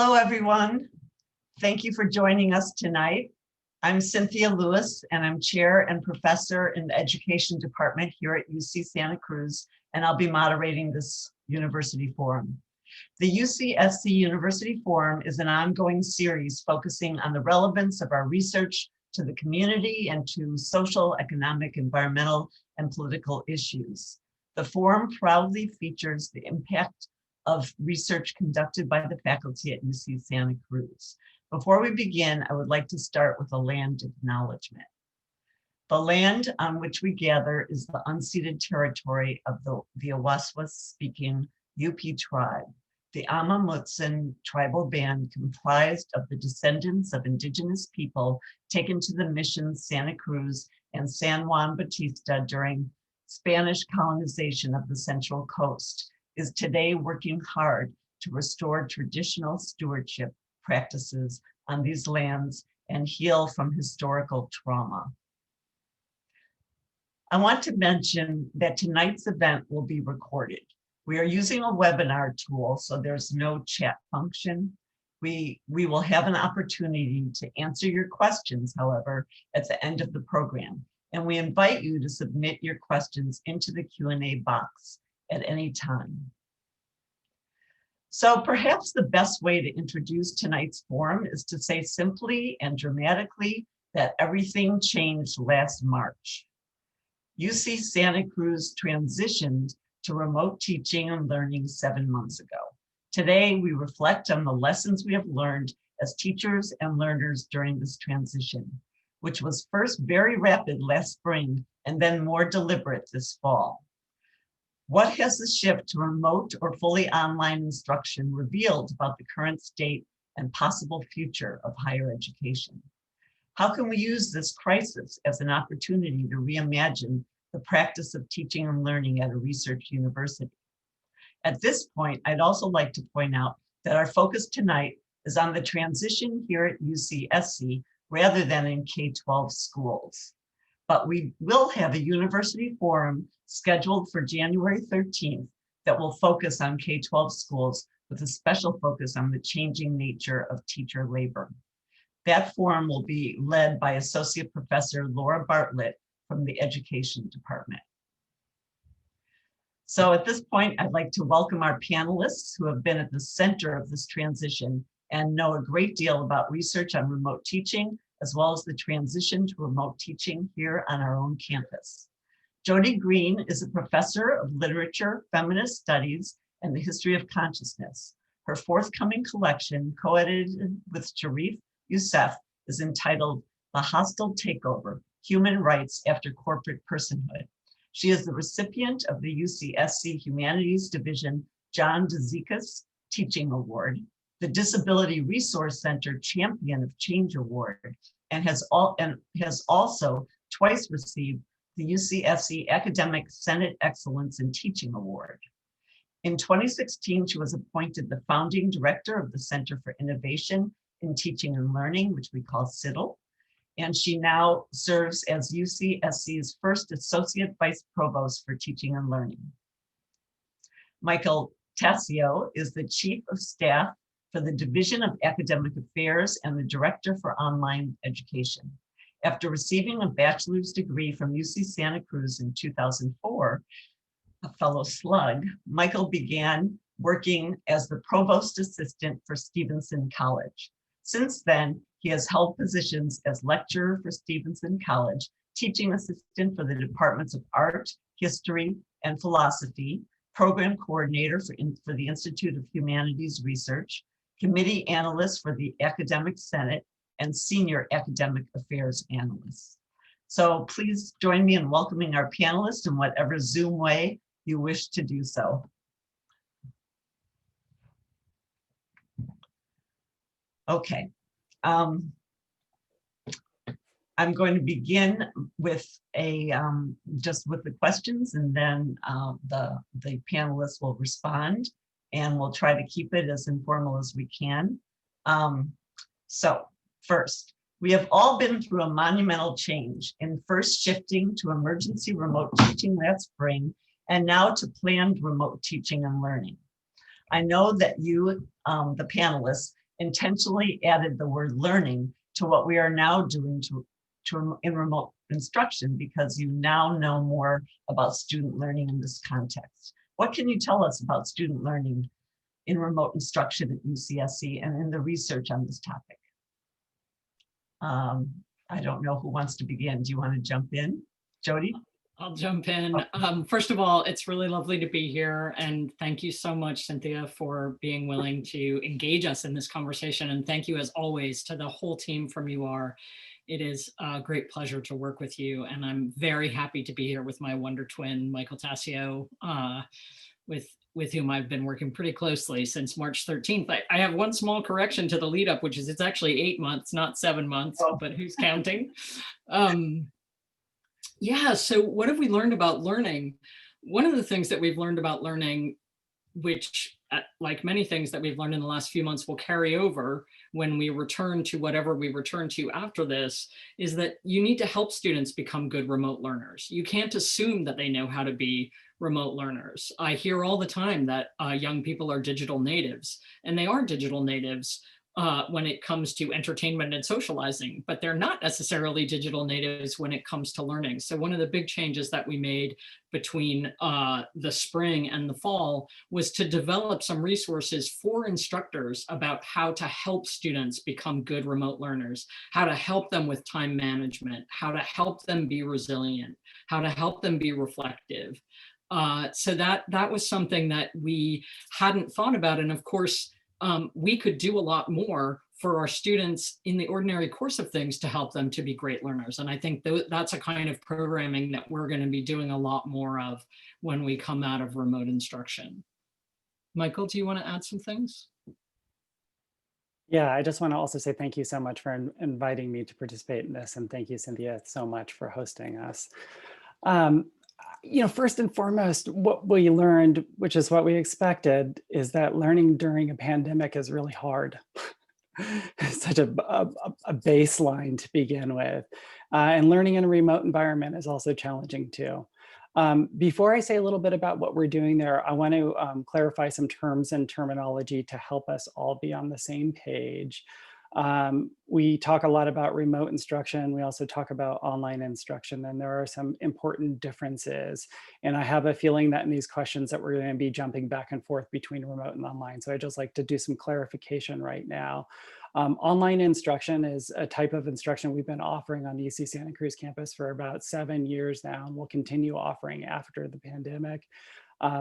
Hello, everyone. Thank you for joining us tonight. I'm Cynthia Lewis, and I'm Chair and Professor in the Education Department here at UC Santa Cruz, and I'll be moderating this University Forum. The UCSC University Forum is an ongoing series focusing on the relevance of our research to the community and to social, economic, environmental, and political issues. The forum proudly features the impact of research conducted by the faculty at UC Santa Cruz. Before we begin, I would like to start with a land acknowledgement. The land on which we gather is the unceded territory of the Awaswas-speaking UP tribe, the Amamutsan tribal band comprised of the descendants of indigenous people taken to the missions Santa Cruz and San Juan Bautista during Spanish colonization of the Central Coast, is today working hard to restore traditional stewardship practices on these lands and heal from historical trauma. I want to mention that tonight's event will be recorded. We are using a webinar tool, so there's no chat function. We will have an opportunity to answer your questions, however, at the end of the program, and we invite you to submit your questions into the Q&A box at any time. So perhaps the best way to introduce tonight's forum is to say simply and dramatically that everything changed last March. UC Santa Cruz transitioned to remote teaching and learning 7 months ago. Today, we reflect on the lessons we have learned as teachers and learners during this transition, which was first very rapid last spring and then more deliberate this fall. What has the shift to remote or fully online instruction revealed about the current state and possible future of higher education? How can we use this crisis as an opportunity to reimagine the practice of teaching and learning at a research university? At this point, I'd also like to point out that our focus tonight is on the transition here at UCSC rather than in K-12 schools. But we will have a university forum scheduled for January 13th that will focus on K-12 schools with a special focus on the changing nature of teacher labor. That forum will be led by Associate Professor Laura Bartlett from the Education Department. So at this point, I'd like to welcome our panelists who have been at the center of this transition and know a great deal about research on remote teaching, as well as the transition to remote teaching here on our own campus. Jody Greene is a professor of literature, feminist studies, and the history of consciousness. Her forthcoming collection, co-edited with Sharif Youssef, is entitled The Hostile Takeover: Human Rights After Corporate Personhood. She is the recipient of the UCSC Humanities Division John DeZikas Teaching Award, the Disability Resource Center Champion of Change Award, and has also twice received the UCSC Academic Senate Excellence in Teaching Award. In 2016, she was appointed the founding director of the Center for Innovation in Teaching and Learning, which we call CITL, and she now serves as UCSC's first Associate Vice Provost for Teaching and Learning. Michael Tassio is the Chief of Staff for the Division of Academic Affairs and the Director for Online Education. After receiving a bachelor's degree from UC Santa Cruz in 2004, a fellow slug, Michael began working as the Provost Assistant for Stevenson College. Since then, he has held positions as lecturer for Stevenson College, teaching assistant for the Departments of Art, History, and Philosophy, program coordinator for the Institute of Humanities Research, committee analyst for the Academic Senate, and senior academic affairs analyst. So please join me in welcoming our panelists in whatever Zoom way you wish to do so. Okay. I'm going to begin with just with the questions, and then the panelists will respond, and we'll try to keep it as informal as we can. So first, we have all been through a monumental change in first shifting to emergency remote teaching last spring, and now to planned remote teaching and learning. I know that you, the panelists, intentionally added the word learning to what we are now doing in remote instruction, because you now know more about student learning in this context. What can you tell us about student learning in remote instruction at UCSC and in the research on this topic? I don't know who wants to begin. Do you want to jump in, Jody? I'll jump in. First of all, it's really lovely to be here. And thank you so much, Cynthia, for being willing to engage us in this conversation. And thank you, as always, to the whole team from UR. It is a great pleasure to work with you. And I'm very happy to be here with my wonder twin, Michael Tassio, with whom I've been working pretty closely since March 13th. I have one small correction to the lead up, which is it's actually 8 months, not 7 months, but who's counting? Yeah, so what have we learned about learning? One of the things that we've learned about learning, which like many things that we've learned in the last few months will carry over when we return to whatever we return to after this, is that you need to help students become good remote learners. You can't assume that they know how to be remote learners. I hear all the time that young people are digital natives, and they are digital natives when it comes to entertainment and socializing, but they're not necessarily digital natives when it comes to learning. So one of the big changes that we made between the spring and the fall was to develop some resources for instructors about how to help students become good remote learners, how to help them with time management, how to help them be resilient, how to help them be reflective. So that was something that we hadn't thought about. And of course, we could do a lot more for our students in the ordinary course of things to help them to be great learners. And I think that's a kind of programming that we're going to be doing a lot more of when we come out of remote instruction. Michael, do you want to add some things? Yeah, I just want to also say thank you so much for inviting me to participate in this. And thank you, Cynthia, so much for hosting us. First and foremost, what we learned, which is what we expected, is that learning during a pandemic is really hard. It's such a baseline to begin with. And learning in a remote environment is also challenging too. Before I say a little bit about what we're doing there, I want to clarify some terms and terminology to help us all be on the same page. We talk a lot about remote instruction. We also talk about online instruction, and there are some important differences. And I have a feeling that in these questions that we're going to be jumping back and forth between remote and online. So I just like to do some clarification right now. Online instruction is a type of instruction we've been offering on the UC Santa Cruz campus for about 7 years now, and we'll continue offering after the pandemic.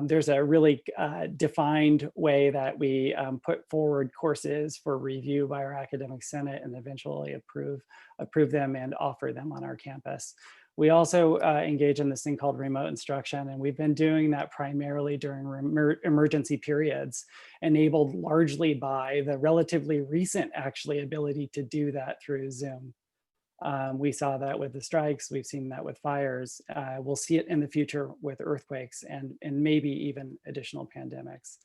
There's a really defined way that we put forward courses for review by our academic senate and eventually approve them and offer them on our campus. We also engage in this thing called remote instruction, and we've been doing that primarily during emergency periods, enabled largely by the relatively recent ability to do that through Zoom. We saw that with the strikes, we've seen that with fires. We'll see it in the future with earthquakes and maybe even additional pandemics.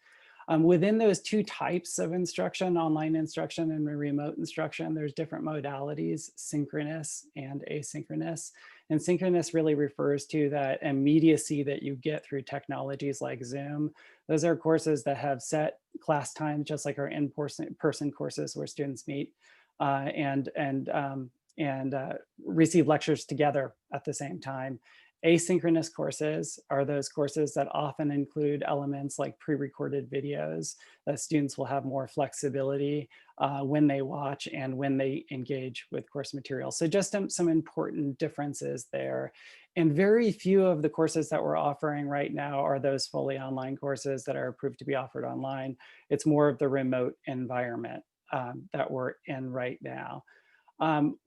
Within those two types of instruction, online instruction and remote instruction, there's different modalities, synchronous and asynchronous. And synchronous really refers to that immediacy that you get through technologies like Zoom. Those are courses that have set class times, just like our in-person courses where students meet and receive lectures together at the same time. Asynchronous courses are those courses that often include elements like pre-recorded videos that students will have more flexibility when they watch and when they engage with course material. So just some important differences there. And very few of the courses that we're offering right now are those fully online courses that are approved to be offered online. It's more of the remote environment that we're in right now.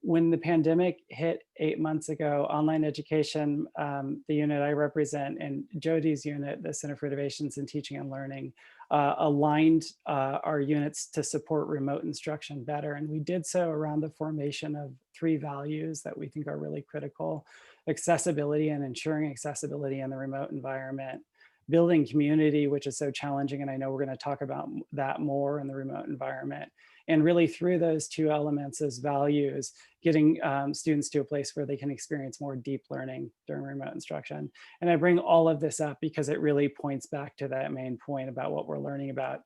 When the pandemic hit 8 months ago, online education, the unit I represent, and Jody's unit, the Center for Innovations in Teaching and Learning, aligned our units to support remote instruction better. And we did so around the formation of 3 values that we think are really critical: accessibility and ensuring accessibility in the remote environment, building community, which is so challenging. And I know we're going to talk about that more in the remote environment. And really through those two elements as values, getting students to a place where they can experience more deep learning during remote instruction. And I bring all of this up because it really points back to that main point about what we're learning about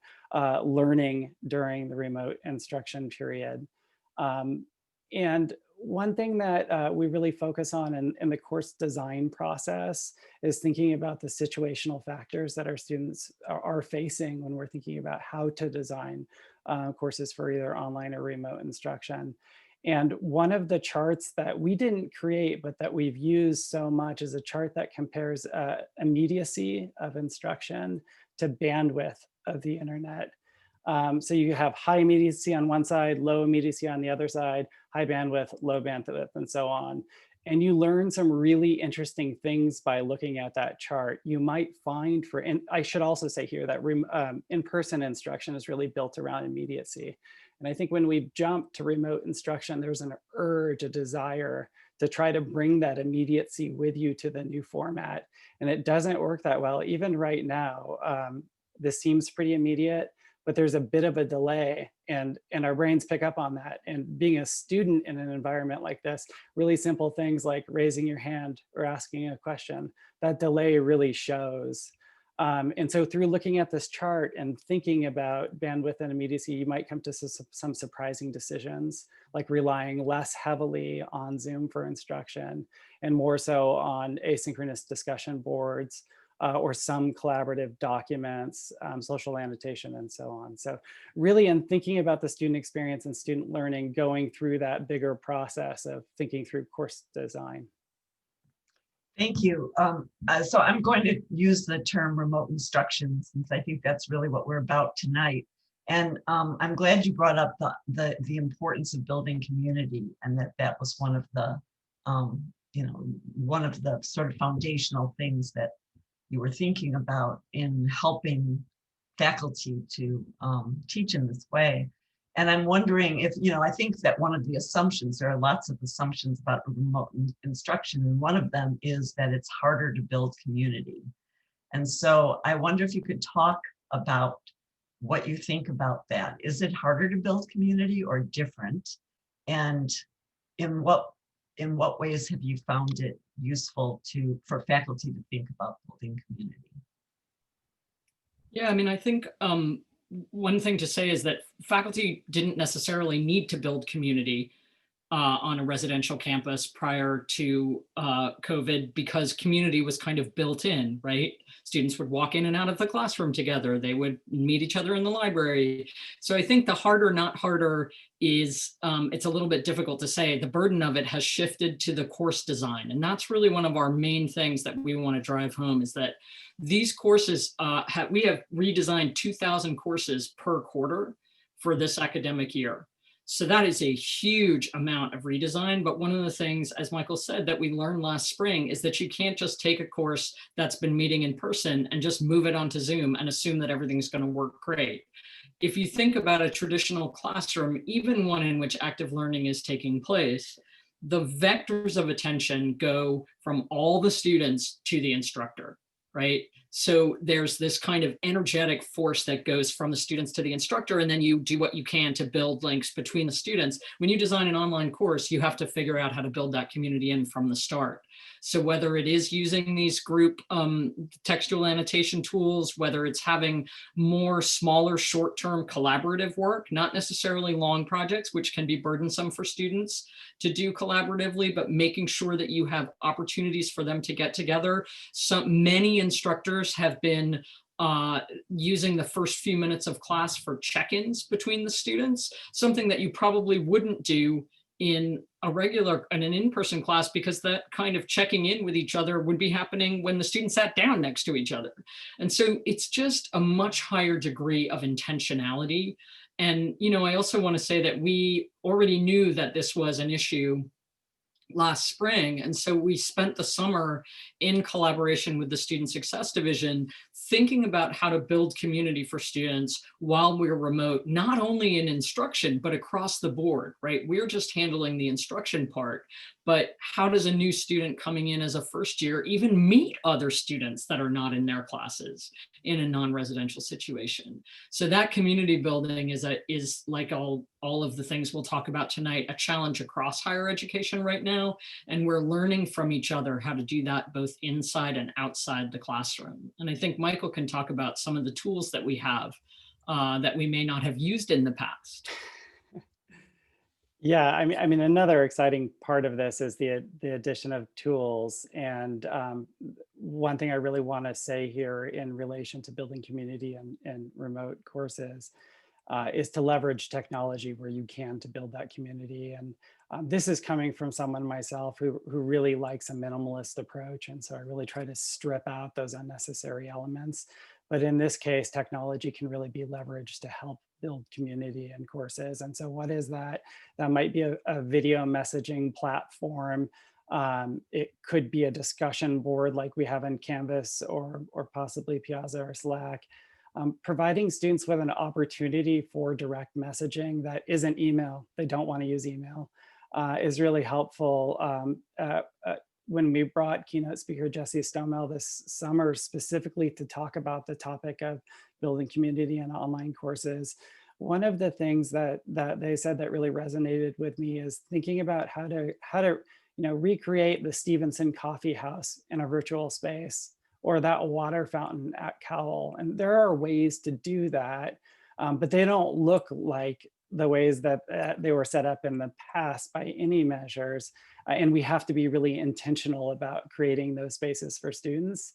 learning during the remote instruction period. And one thing that we really focus on in the course design process is thinking about the situational factors that our students are facing when we're thinking about how to design courses for either online or remote instruction. And one of the charts that we didn't create, but that we've used so much is a chart that compares immediacy of instruction to bandwidth of the internet. So you have high immediacy on one side, low immediacy on the other side, high bandwidth, low bandwidth, and so on. And you learn some really interesting things by looking at that chart. You might find and I should also say here that in-person instruction is really built around immediacy. And I think when we jump to remote instruction, there's an urge, a desire to try to bring that immediacy with you to the new format. And it doesn't work that well. Even right now, this seems pretty immediate, but there's a bit of a delay, and our brains pick up on that. And being a student in an environment like this, really simple things like raising your hand or asking a question, that delay really shows. And so through looking at this chart and thinking about bandwidth and immediacy, you might come to some surprising decisions, like relying less heavily on Zoom for instruction and more so on asynchronous discussion boards, or some collaborative documents, social annotation, and so on. So really in thinking about the student experience and student learning, going through that bigger process of thinking through course design. Thank you. So I'm going to use the term remote instruction since I think that's really what we're about tonight. And I'm glad you brought up the importance of building community, and that was one of the, one of the sort of foundational things that you were thinking about in helping faculty to teach in this way. And I'm wondering if, I think that one of the assumptions, there are lots of assumptions about remote instruction, and one of them is that it's harder to build community. And so I wonder if you could talk about what you think about that. Is it harder to build community or different? And in what ways have you found it useful for faculty to think about building community? Yeah, I mean, I think one thing to say is that faculty didn't necessarily need to build community on a residential campus prior to COVID, because community was kind of built in, right? Students would walk in and out of the classroom together. They would meet each other in the library. So I think the harder, not harder is, it's a little bit difficult to say. The burden of it has shifted to the course design. And that's really one of our main things that we want to drive home, is that these courses, we have redesigned 2,000 courses per quarter for this academic year. So that is a huge amount of redesign. But one of the things, as Michael said, that we learned last spring is that you can't just take a course that's been meeting in person and just move it onto Zoom and assume that everything's going to work great. If you think about a traditional classroom, even one in which active learning is taking place, the vectors of attention go from all the students to the instructor, right? So there's this kind of energetic force that goes from the students to the instructor, and then you do what you can to build links between the students. When you design an online course, you have to figure out how to build that community in from the start. So whether it is using these group textual annotation tools, whether it's having more smaller short-term collaborative work, not necessarily long projects, which can be burdensome for students to do collaboratively, but making sure that you have opportunities for them to get together. So many instructors have been using the first few minutes of class for check-ins between the students, something that you probably wouldn't do in an in-person class, because that kind of checking in with each other would be happening when the students sat down next to each other. And so it's just a much higher degree of intentionality. And, I also want to say that we already knew that this was an issue last spring. And so we spent the summer in collaboration with the Student Success Division, thinking about how to build community for students while we're remote, not only in instruction, but across the board, right? We're just handling the instruction part, but how does a new student coming in as a first year even meet other students that are not in their classes in a non-residential situation? So that community building is like all of the things we'll talk about tonight, a challenge across higher education right now. And we're learning from each other how to do that both inside and outside the classroom. And I think Michael can talk about some of the tools that we have that we may not have used in the past. Yeah, I mean, another exciting part of this is the addition of tools. And one thing I really want to say here in relation to building community and remote courses is to leverage technology where you can to build that community. And this is coming from someone myself who really likes a minimalist approach. And so I really try to strip out those unnecessary elements. But in this case, technology can really be leveraged to help build community and courses. And so what is that? That might be a video messaging platform. It could be a discussion board like we have in Canvas or possibly Piazza or Slack. Providing students with an opportunity for direct messaging that isn't email, they don't want to use email, is really helpful. When we brought keynote speaker Jesse Stomel this summer specifically to talk about the topic of building community and online courses, one of the things that they said that really resonated with me is thinking about how to recreate the Stevenson Coffee House in a virtual space, or that water fountain at Cowell. And there are ways to do that, but they don't look like the ways that they were set up in the past by any measures. And we have to be really intentional about creating those spaces for students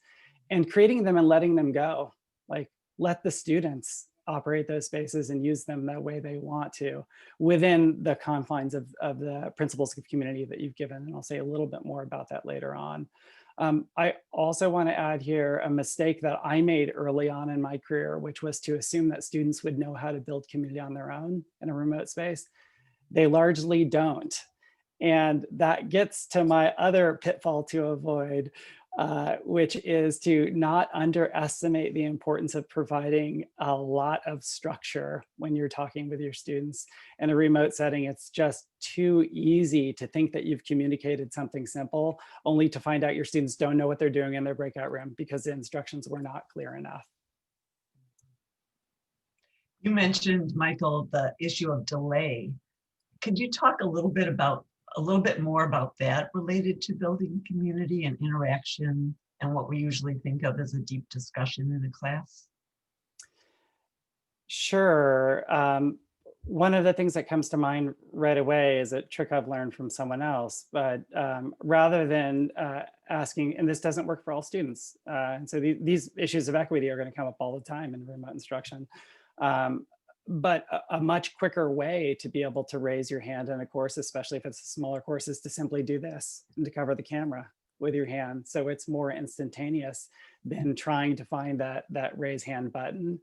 and creating them and letting them go. Like, let the students operate those spaces and use them the way they want to within the confines of the principles of community that you've given. And I'll say a little bit more about that later on. I also want to add here a mistake that I made early on in my career, which was to assume that students would know how to build community on their own in a remote space. They largely don't. And that gets to my other pitfall to avoid, which is to not underestimate the importance of providing a lot of structure when you're talking with your students. In a remote setting, it's just too easy to think that you've communicated something simple, only to find out your students don't know what they're doing in their breakout room because the instructions were not clear enough. You mentioned, Michael, the issue of delay. Could you talk a little bit more about that related to building community and interaction and what we usually think of as a deep discussion in a class? Sure. One of the things that comes to mind right away is a trick I've learned from someone else, but rather than asking, and this doesn't work for all students, and so these issues of equity are going to come up all the time in remote instruction. But a much quicker way to be able to raise your hand in a course, especially if it's a smaller course, is to simply do this and to cover the camera with your hand. So it's more instantaneous than trying to find that raise hand button.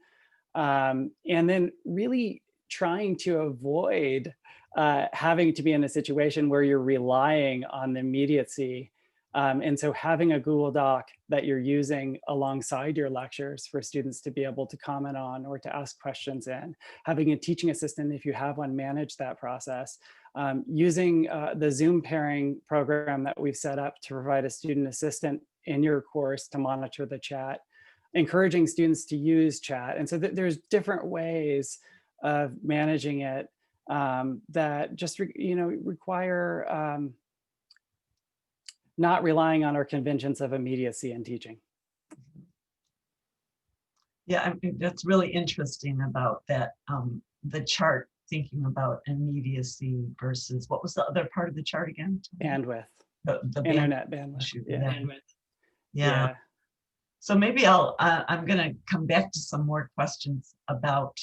And then really trying to avoid having to be in a situation where you're relying on the immediacy. And so having a Google Doc that you're using alongside your lectures for students to be able to comment on or to ask questions in, having a teaching assistant, if you have one, manage that process, using the Zoom pairing program that we've set up to provide a student assistant in your course to monitor the chat, encouraging students to use chat. And so there's different ways of managing it that just require not relying on our conventions of immediacy in teaching. Yeah, I mean, that's really interesting about that, the chart, thinking about immediacy versus, what was the other part of the chart again? Bandwidth. The Internet bandwidth. Yeah. Bandwidth. Yeah. So maybe I'm going to come back to some more questions about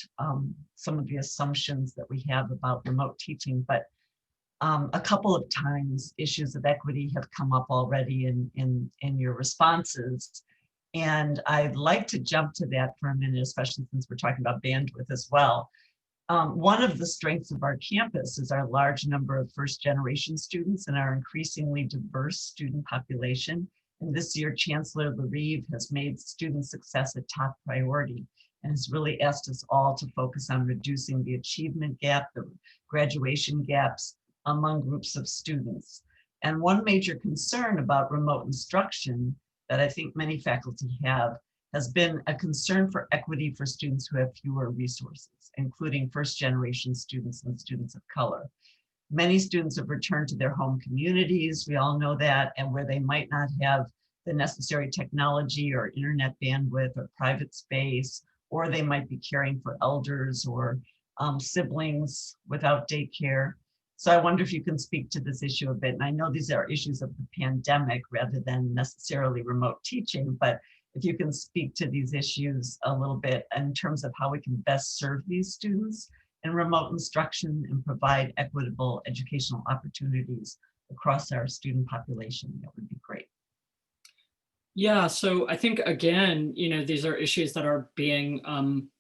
some of the assumptions that we have about remote teaching, but a couple of times issues of equity have come up already in your responses. And I'd like to jump to that for a minute, especially since we're talking about bandwidth as well. One of the strengths of our campus is our large number of first-generation students and our increasingly diverse student population. And this year, Chancellor LaRive has made student success a top priority and has really asked us all to focus on reducing the achievement gap, the graduation gaps among groups of students. And one major concern about remote instruction that I think many faculty have has been a concern for equity for students who have fewer resources, including first-generation students and students of color. Many students have returned to their home communities, we all know that, and where they might not have the necessary technology or internet bandwidth or private space, or they might be caring for elders or siblings without daycare. So I wonder if you can speak to this issue a bit. And I know these are issues of the pandemic rather than necessarily remote teaching, but if you can speak to these issues a little bit in terms of how we can best serve these students in remote instruction and provide equitable educational opportunities across our student population, that would be great. Yeah, so I think, again, these are issues that are being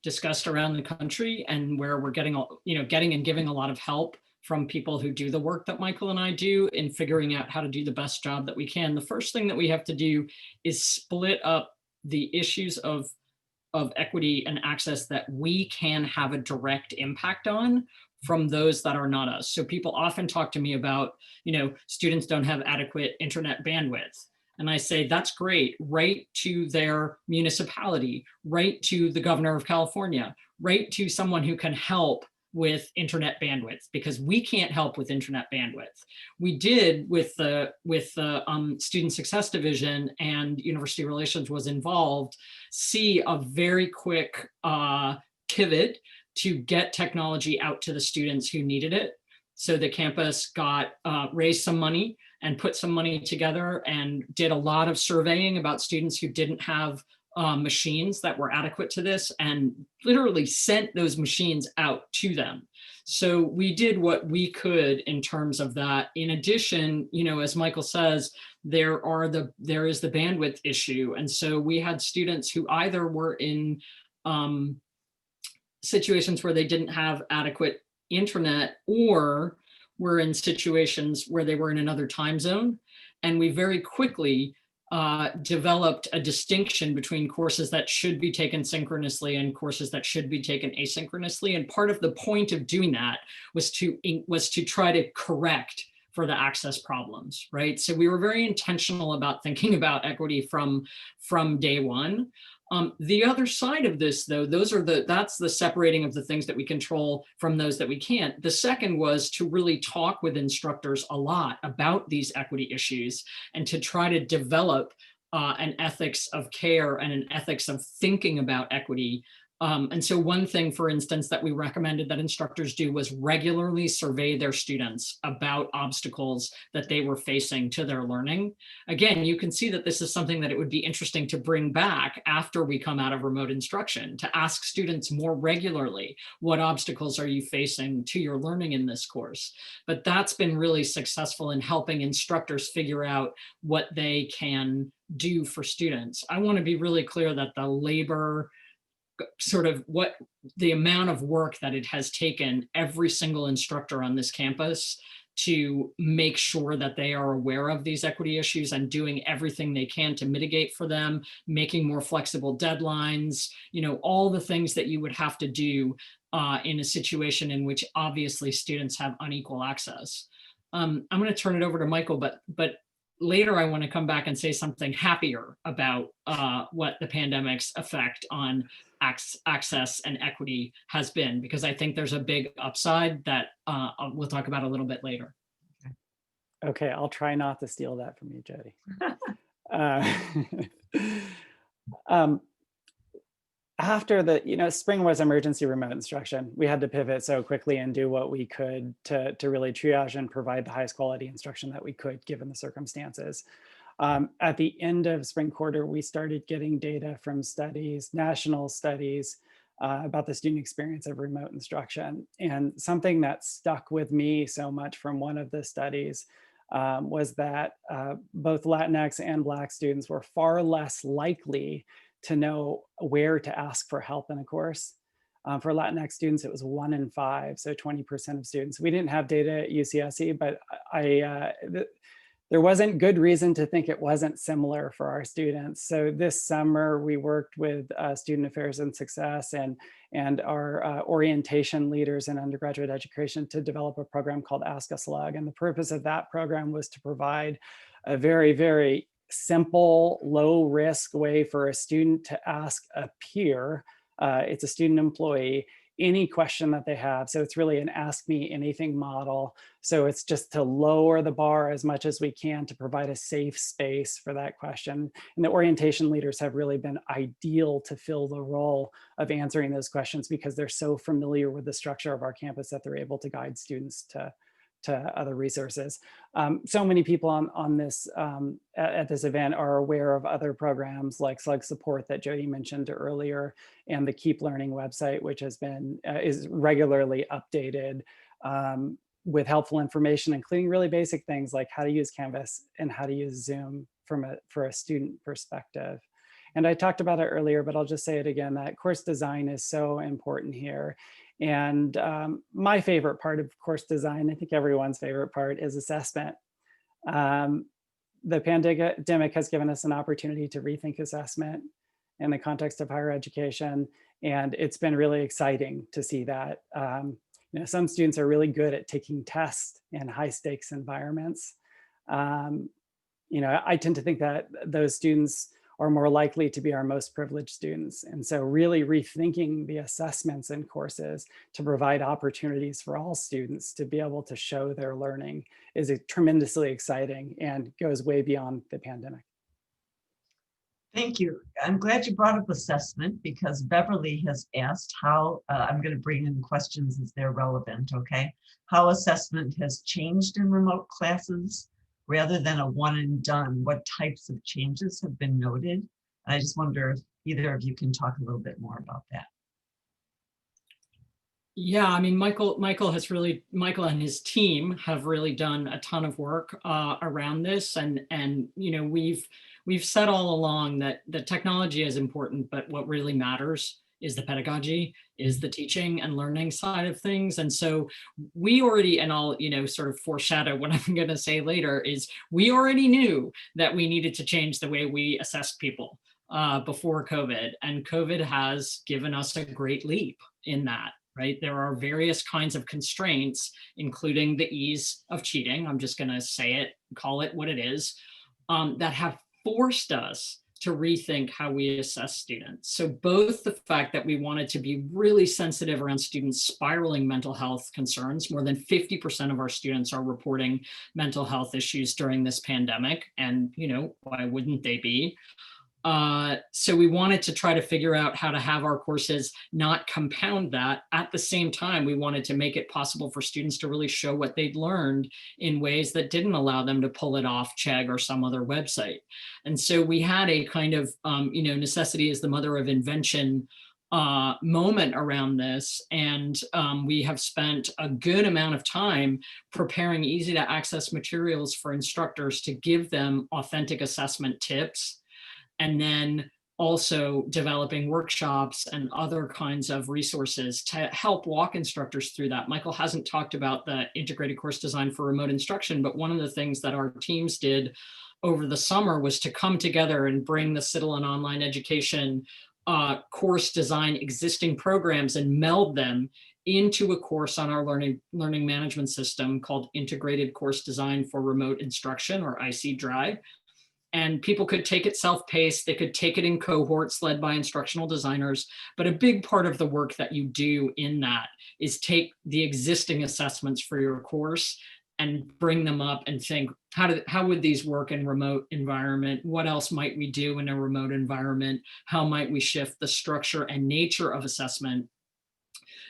discussed around the country, and where we're getting and giving a lot of help from people who do the work that Michael and I do in figuring out how to do the best job that we can. The first thing that we have to do is split up the issues of equity and access that we can have a direct impact on from those that are not us. So people often talk to me about, students don't have adequate internet bandwidth. And I say, that's great. Write to their municipality, write to the governor of California, write to someone who can help with internet bandwidth, because we can't help with internet bandwidth. We did with the Student Success Division, and University Relations was involved, see a very quick pivot to get technology out to the students who needed it. So the campus raised some money and put some money together and did a lot of surveying about students who didn't have machines that were adequate to this, and literally sent those machines out to them. So we did what we could in terms of that. In addition, as Michael says, there is the bandwidth issue. And so we had students who either were in situations where they didn't have adequate internet, or were in situations where they were in another time zone. And we very quickly developed a distinction between courses that should be taken synchronously and courses that should be taken asynchronously. And part of the point of doing that was to try to correct for the access problems, right? So we were very intentional about thinking about equity from day one. The other side of this, though, that's the separating of the things that we control from those that we can't. The second was to really talk with instructors a lot about these equity issues, and to try to develop an ethics of care and an ethics of thinking about equity. And so one thing, for instance, that we recommended that instructors do was regularly survey their students about obstacles that they were facing to their learning. Again, you can see that this is something that it would be interesting to bring back after we come out of remote instruction, to ask students more regularly, what obstacles are you facing to your learning in this course? But that's been really successful in helping instructors figure out what they can do for students. I want to be really clear that the labor, sort of what the amount of work that it has taken every single instructor on this campus to make sure that they are aware of these equity issues and doing everything they can to mitigate for them, making more flexible deadlines, all the things that you would have to do in a situation in which obviously students have unequal access. I'm going to turn it over to Michael, but later I want to come back and say something happier about what the pandemic's effect on access and equity has been, because I think there's a big upside that we'll talk about a little bit later. Okay, I'll try not to steal that from you, Jody. After the, spring was emergency remote instruction. We had to pivot so quickly and do what we could to really triage and provide the highest quality instruction that we could, given the circumstances. At the end of spring quarter, we started getting data from studies, national studies, about the student experience of remote instruction. And something that stuck with me so much from one of the studies was that both Latinx and Black students were far less likely to know where to ask for help in a course. For Latinx students, it was 1 in 5, so 20% of students. We didn't have data at UCSC, but there wasn't good reason to think it wasn't similar for our students. So this summer, we worked with Student Affairs and Success and our orientation leaders in undergraduate education to develop a program called Ask a Slug. And the purpose of that program was to provide a very, very simple, low risk way for a student to ask a peer, it's a student employee, any question that they have. So it's really an ask me anything model. So it's just to lower the bar as much as we can to provide a safe space for that question. And the orientation leaders have really been ideal to fill the role of answering those questions because they're so familiar with the structure of our campus that they're able to guide students to other resources. So many people on this at this event are aware of other programs like Slug Support that Jody mentioned earlier, and the Keep Learning website, which has been is regularly updated with helpful information, including really basic things like how to use Canvas and how to use Zoom for a student perspective. And I talked about it earlier, but I'll just say it again, that course design is so important here. And my favorite part of course design, I think everyone's favorite part, is assessment. The pandemic has given us an opportunity to rethink assessment in the context of higher education. And it's been really exciting to see that. Some students are really good at taking tests in high stakes environments. I tend to think that those students are more likely to be our most privileged students. And so really rethinking the assessments in courses to provide opportunities for all students to be able to show their learning is tremendously exciting and goes way beyond the pandemic. Thank you. I'm glad you brought up assessment because Beverly has asked how, I'm going to bring in questions as they're relevant, okay? How assessment has changed in remote classes rather than a one and done. What types of changes have been noted? I just wonder if either of you can talk a little bit more about that. Yeah, I mean, Michael and his team have really done a ton of work around this, and we've said all along that the technology is important, but what really matters is the pedagogy, is the teaching and learning side of things. And so we already, and I'll sort of foreshadow what I'm going to say later, is we already knew that we needed to change the way we assessed people before COVID, and COVID has given us a great leap in that. Right? There are various kinds of constraints, including the ease of cheating. I'm just going to say it, call it what it is, that have forced us to rethink how we assess students. So both the fact that we wanted to be really sensitive around students spiraling mental health concerns, more than 50% of our students are reporting mental health issues during this pandemic. And why wouldn't they be? So we wanted to try to figure out how to have our courses not compound that. At the same time, we wanted to make it possible for students to really show what they'd learned in ways that didn't allow them to pull it off Chegg or some other website. And so we had a kind of, necessity is the mother of invention moment around this. And we have spent a good amount of time preparing easy to access materials for instructors to give them authentic assessment tips. And then also developing workshops and other kinds of resources to help walk instructors through that. Michael hasn't talked about the integrated course design for remote instruction, but one of the things that our teams did over the summer was to come together and bring the CITL and online education course design existing programs and meld them into a course on our learning management system called Integrated Course Design for Remote Instruction, or IC Drive. And people could take it self-paced, they could take it in cohorts led by instructional designers. But a big part of the work that you do in that is take the existing assessments for your course and bring them up and think, how would these work in remote environment? What else might we do in a remote environment? How might we shift the structure and nature of assessment,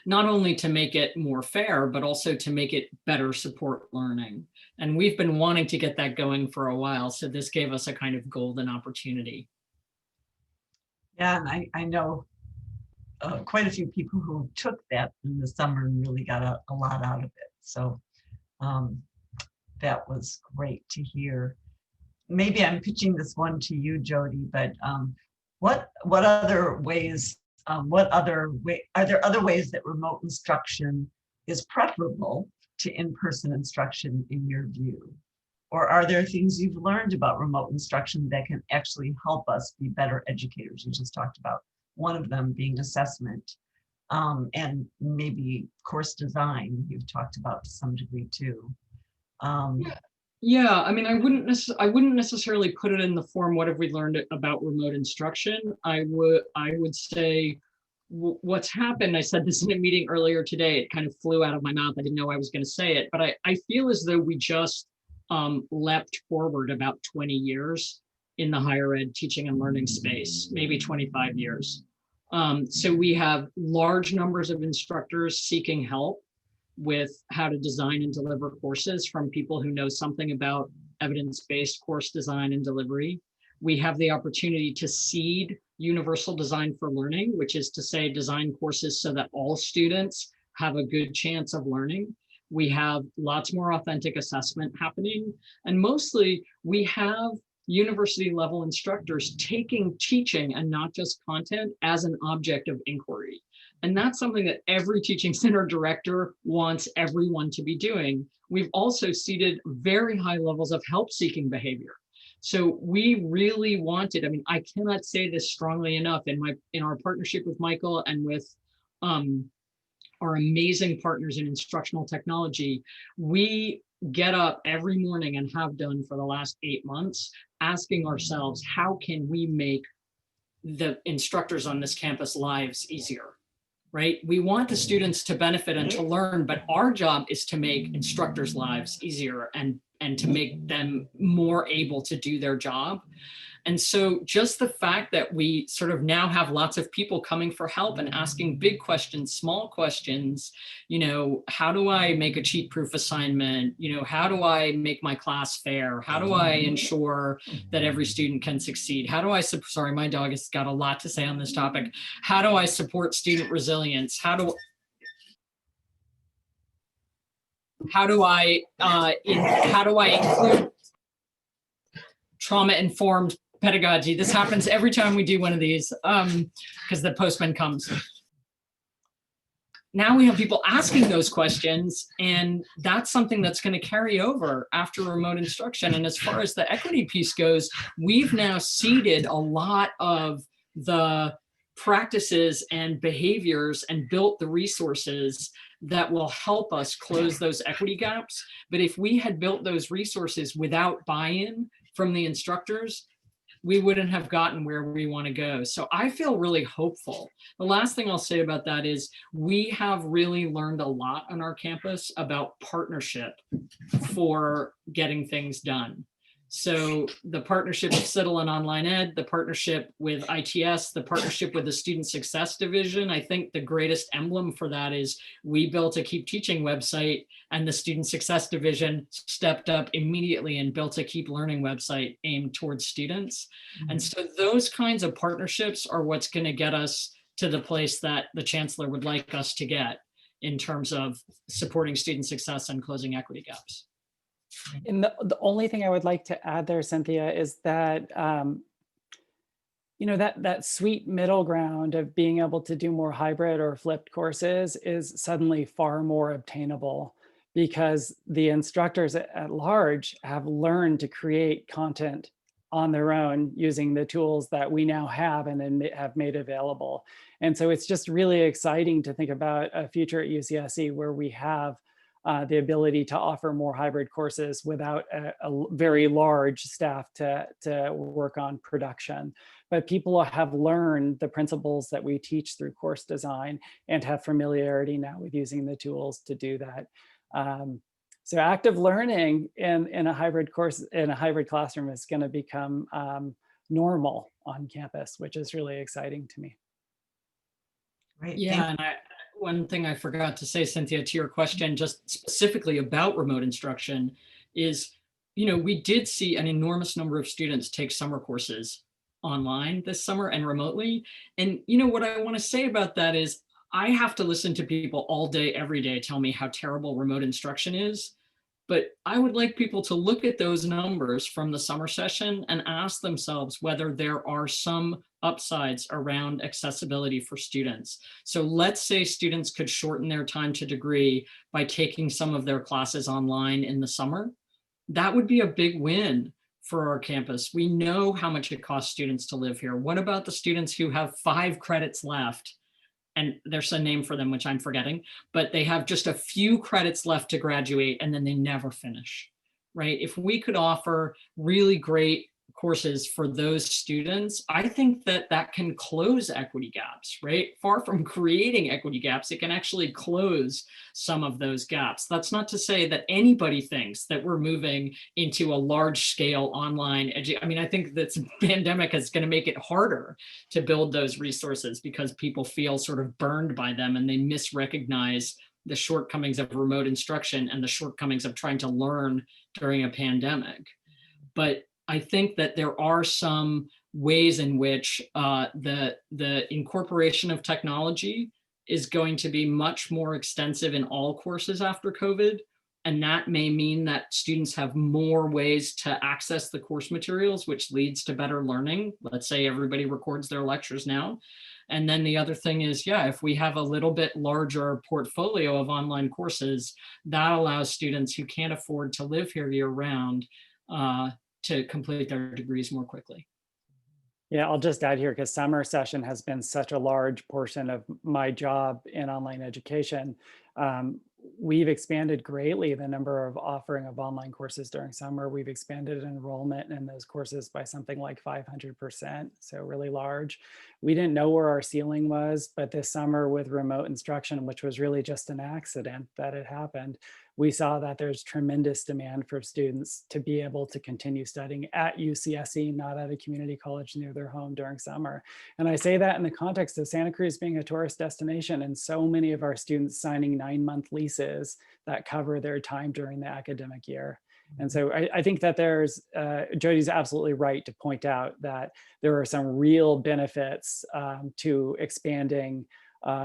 not only to make it more fair, but also to make it better support learning? And we've been wanting to get that going for a while. So this gave us a kind of golden opportunity. Yeah, and I know quite a few people who took that in the summer and really got a lot out of it. So that was great to hear. Maybe I'm pitching this one to you, Jody, but what other ways what other way, are there other ways that remote instruction is preferable to in-person instruction in your view? Or are there things you've learned about remote instruction that can actually help us be better educators? You just talked about one of them being assessment, and maybe course design you've talked about to some degree too. Yeah, I mean, I wouldn't necessarily put it in the form, what have we learned about remote instruction? I would say what's happened, I said this in a meeting earlier today, it kind of flew out of my mouth. I didn't know I was going to say it, but I feel as though we just leapt forward about 20 years in the higher ed teaching and learning space, maybe 25 years. So we have large numbers of instructors seeking help with how to design and deliver courses from people who know something about evidence-based course design and delivery. We have the opportunity to seed universal design for learning, which is to say design courses so that all students have a good chance of learning. We have lots more authentic assessment happening. And mostly we have university level instructors taking teaching and not just content as an object of inquiry. And that's something that every teaching center director wants everyone to be doing. We've also seeded very high levels of help-seeking behavior. So we really wanted, I mean, I cannot say this strongly enough, in our partnership with Michael and with our amazing partners in instructional technology, we get up every morning and have done for the last 8 months, asking ourselves, how can we make the instructors on this campus lives easier? Right? We want the students to benefit and to learn, but our job is to make instructors' lives easier and to make them more able to do their job. And so just the fact that we sort of now have lots of people coming for help and asking big questions, small questions, you know, how do I make a cheat-proof assignment? You know, how do I make my class fair? How do I ensure that every student can succeed? How do I, sorry, my dog has got a lot to say on this topic. How do I support student resilience? How do I include trauma-informed pedagogy? This happens every time we do one of these because the postman comes. Now we have people asking those questions, and that's something that's going to carry over after remote instruction. And as far as the equity piece goes, we've now seeded a lot of the practices and behaviors and built the resources that will help us close those equity gaps. But if we had built those resources without buy-in from the instructors, we wouldn't have gotten where we want to go. So I feel really hopeful. The last thing I'll say about that is we have really learned a lot on our campus about partnership for getting things done. So the partnership with CITL and Online Ed, the partnership with ITS, the partnership with the Student Success Division. I think the greatest emblem for that is we built a Keep Teaching website, and the Student Success Division stepped up immediately and built a Keep Learning website aimed towards students. Mm-hmm. And so those kinds of partnerships are what's going to get us to the place that the chancellor would like us to get in terms of supporting student success and closing equity gaps. And the only thing I would like to add there, Cynthia, is that, you know, that sweet middle ground of being able to do more hybrid or flipped courses is suddenly far more obtainable because the instructors at large have learned to create content on their own using the tools that we now have and then have made available. And so it's just really exciting to think about a future at UCSC where we have the ability to offer more hybrid courses without a very large staff to work on production. But people have learned the principles that we teach through course design and have familiarity now with using the tools to do that. So active learning in a hybrid course, in a hybrid classroom is going to become normal on campus, which is really exciting to me. Great. Yeah, and one thing I forgot to say, Cynthia, to your question, just specifically about remote instruction is, you know, we did see an enormous number of students take summer courses online this summer and remotely. And, you know, what I want to say about that is I have to listen to people all day, every day, tell me how terrible remote instruction is. But I would like people to look at those numbers from the summer session and ask themselves whether there are some upsides around accessibility for students. So let's say students could shorten their time to degree by taking some of their classes online in the summer. That would be a big win for our campus. We know how much it costs students to live here. What about the students who have 5 credits left? And there's a name for them, which I'm forgetting, but they have just a few credits left to graduate and then they never finish, right? If we could offer really great courses for those students, I think that that can close equity gaps, right? Far from creating equity gaps, it can actually close some of those gaps. That's not to say that anybody thinks that we're moving into a large scale online I mean, I think that pandemic is going to make it harder to build those resources because people feel sort of burned by them and they misrecognize the shortcomings of remote instruction and the shortcomings of trying to learn during a pandemic. But I think that there are some ways in which the incorporation of technology is going to be much more extensive in all courses after COVID. And that may mean that students have more ways to access the course materials, which leads to better learning. Let's say everybody records their lectures now. And then the other thing is, yeah, if we have a little bit larger portfolio of online courses, that allows students who can't afford to live here year round to complete their degrees more quickly. Yeah, I'll just add here, because summer session has been such a large portion of my job in online education. We've expanded greatly the number of offering of online courses during summer. We've expanded enrollment in those courses by something like 500%, so really large. We didn't know where our ceiling was, but this summer with remote instruction, which was really just an accident that it happened, we saw that there's tremendous demand for students to be able to continue studying at UCSC, not at a community college near their home during summer. And I say that in the context of Santa Cruz being a tourist destination and so many of our students signing 9-month leases that cover their time during the academic year. And so I think that there's, Jody's absolutely right to point out that there are some real benefits to expanding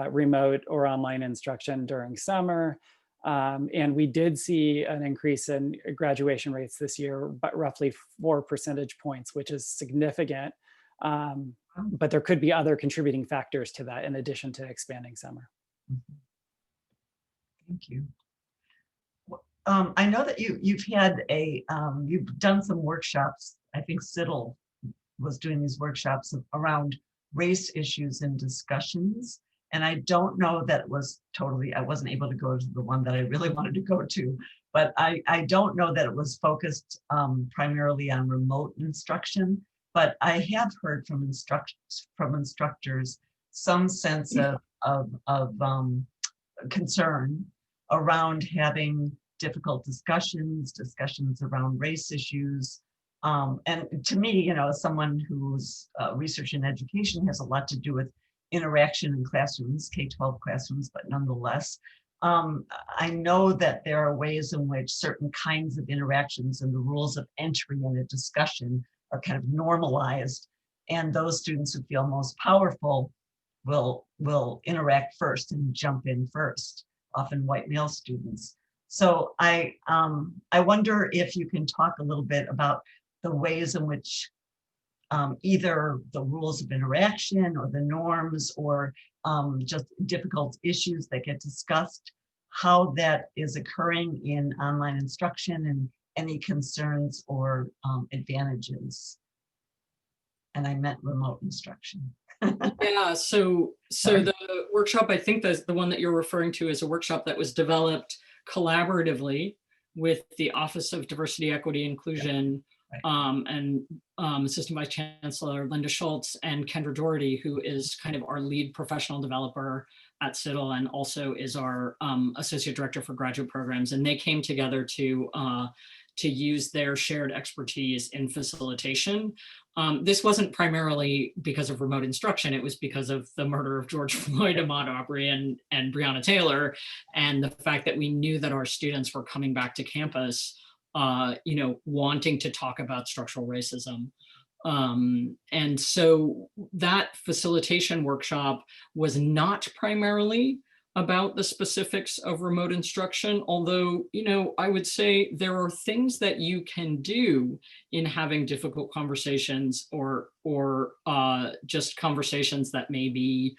remote or online instruction during summer. And we did see an increase in graduation rates this year, but roughly 4 percentage points, which is significant. But there could be other contributing factors to that in addition to expanding summer. Thank you. I know that you've had you've done some workshops. I think CITL was doing these workshops around race issues and discussions. And I don't know that it was totally, I wasn't able to go to the one that I really wanted to go to, but I don't know that it was focused primarily on remote instruction, but I have heard from instructors some sense of concern around having difficult discussions around race issues. And to me, you know, as someone who's research in education has a lot to do with interaction in classrooms, K-12 classrooms, but nonetheless, I know that there are ways in which certain kinds of interactions and the rules of entry in a discussion are kind of normalized. And those students who feel most powerful will interact first and jump in first, often white male students. So I wonder if you can talk a little bit about the ways in which either the rules of interaction or the norms or just difficult issues that get discussed, how that is occurring in online instruction and any concerns or advantages. And I meant remote instruction. Yeah, so the workshop, I think the one that you're referring to is a workshop that was developed collaboratively with the Office of Diversity, Equity, Inclusion, and Assistant Vice Chancellor Linda Schultz and Kendra Doherty, who is kind of our lead professional developer at CITL and also is our Associate Director for Graduate Programs. And they came together to use their shared expertise in facilitation. This wasn't primarily because of remote instruction, it was because of the murder of George Floyd, Ahmaud Arbery, and Breonna Taylor, and the fact that we knew that our students were coming back to campus you know, wanting to talk about structural racism. And so that facilitation workshop was not primarily about the specifics of remote instruction, although, I would say there are things that you can do in having difficult conversations or just conversations that may be,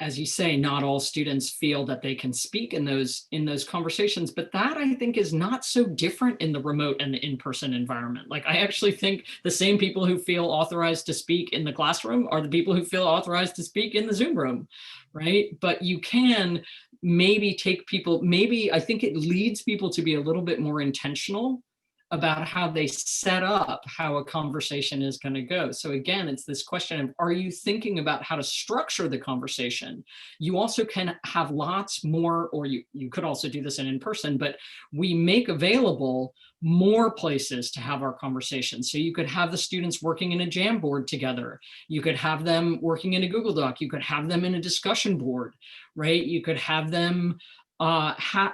as you say, not all students feel that they can speak in those conversations, but that I think is not so different in the remote and the in-person environment. Like, I actually think the same people who feel authorized to speak in the classroom are the people who feel authorized to speak in the Zoom room, right? But you can maybe I think it leads people to be a little bit more intentional about how they set up how a conversation is going to go. So again, it's this question of, are you thinking about how to structure the conversation? You also can have lots more, or you could also do this in person, but we make available more places to have our conversation. So you could have the students working in a Jamboard together. You could have them working in a Google Doc. You could have them in a discussion board, right? You could have them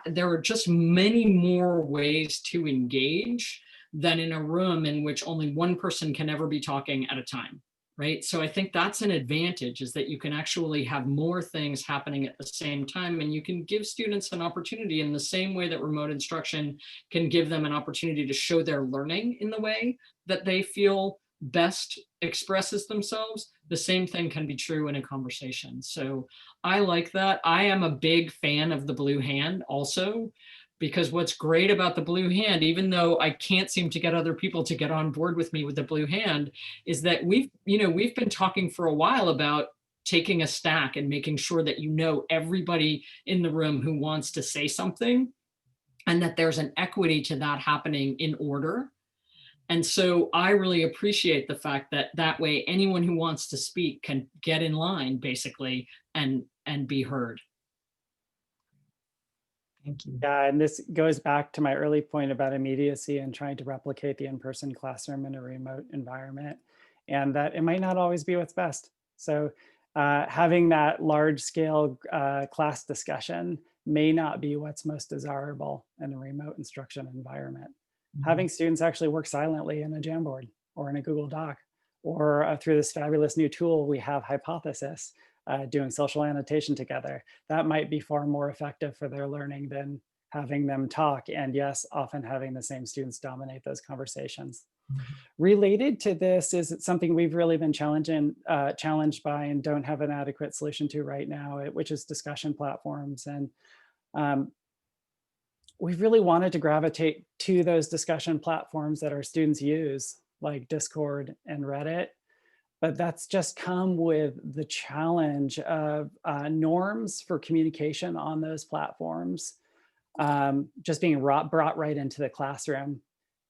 there are just many more ways to engage than in a room in which only one person can ever be talking at a time, right? So I think that's an advantage, is that you can actually have more things happening at the same time, and you can give students an opportunity in the same way that remote instruction can give them an opportunity to show their learning in the way that they feel best expresses themselves. The same thing can be true in a conversation. So I like that. I am a big fan of the blue hand also, because what's great about the blue hand, even though I can't seem to get other people to get on board with me with the blue hand, is that we've been talking for a while about taking a stack and making sure that everybody in the room who wants to say something, and that there's an equity to that happening in order. And so I really appreciate the fact that that way anyone who wants to speak can get in line, basically, and be heard. Thank you. Yeah, and this goes back to my early point about immediacy and trying to replicate the in-person classroom in a remote environment, and that it might not always be what's best. So having that large-scale class discussion may not be what's most desirable in a remote instruction environment. Having students actually work silently in a Jamboard or in a Google Doc, or through this fabulous new tool we have, Hypothesis, doing social annotation together. That might be far more effective for their learning than having them talk, and yes, often having the same students dominate those conversations. Related to this is something we've really been challenged by and don't have an adequate solution to right now, which is discussion platforms. And we've really wanted to gravitate to those discussion platforms that our students use, like Discord and Reddit, but that's just come with the challenge of norms for communication on those platforms just being brought right into the classroom.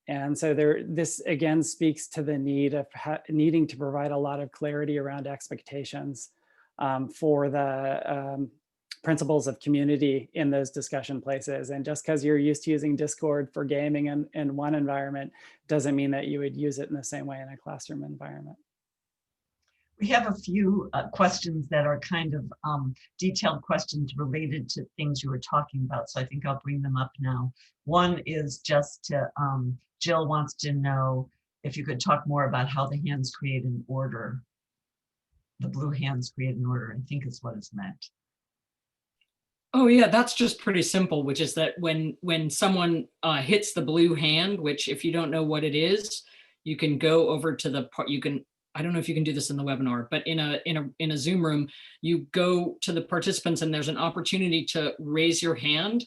And so this again speaks to the need of needing to provide a lot of clarity around expectations for the principles of community in those discussion places. And just because you're used to using Discord for gaming in one environment doesn't mean that you would use it in the same way in a classroom environment. We have a few questions that are kind of detailed questions related to things you were talking about. So I think I'll bring them up now. One is just to, Jill wants to know if you could talk more about how the hands create an order. The blue hands create an order, I think is what is meant. Oh yeah, that's just pretty simple, which is that when someone hits the blue hand, which if you don't know what it is, you can go over to the part, I don't know if you can do this in the webinar, but in a Zoom room, you go to the participants and there's an opportunity to raise your hand.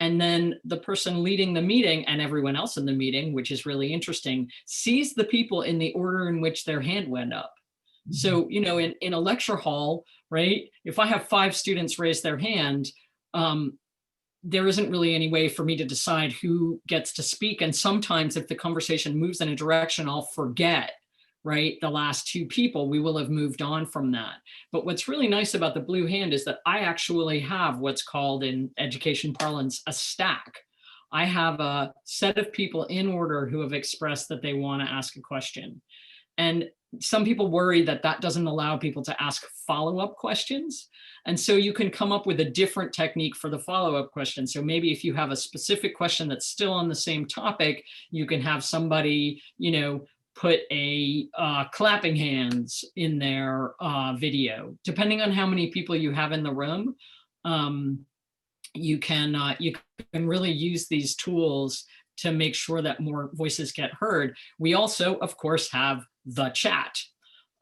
And then the person leading the meeting and everyone else in the meeting, which is really interesting, sees the people in the order in which their hand went up. So, in a lecture hall, right, if I have 5 students raise their hand, there isn't really any way for me to decide who gets to speak. And sometimes if the conversation moves in a direction, I'll forget, right, the last 2 people. We will have moved on from that. But what's really nice about the blue hand is that I actually have what's called in education parlance a stack. I have a set of people in order who have expressed that they want to ask a question. And some people worry that that doesn't allow people to ask follow-up questions. And so you can come up with a different technique for the follow-up question. So maybe if you have a specific question that's still on the same topic, you can have somebody, put a clapping hands in their video. Depending on how many people you have in the room, you can really use these tools to make sure that more voices get heard. We also, of course, have the chat.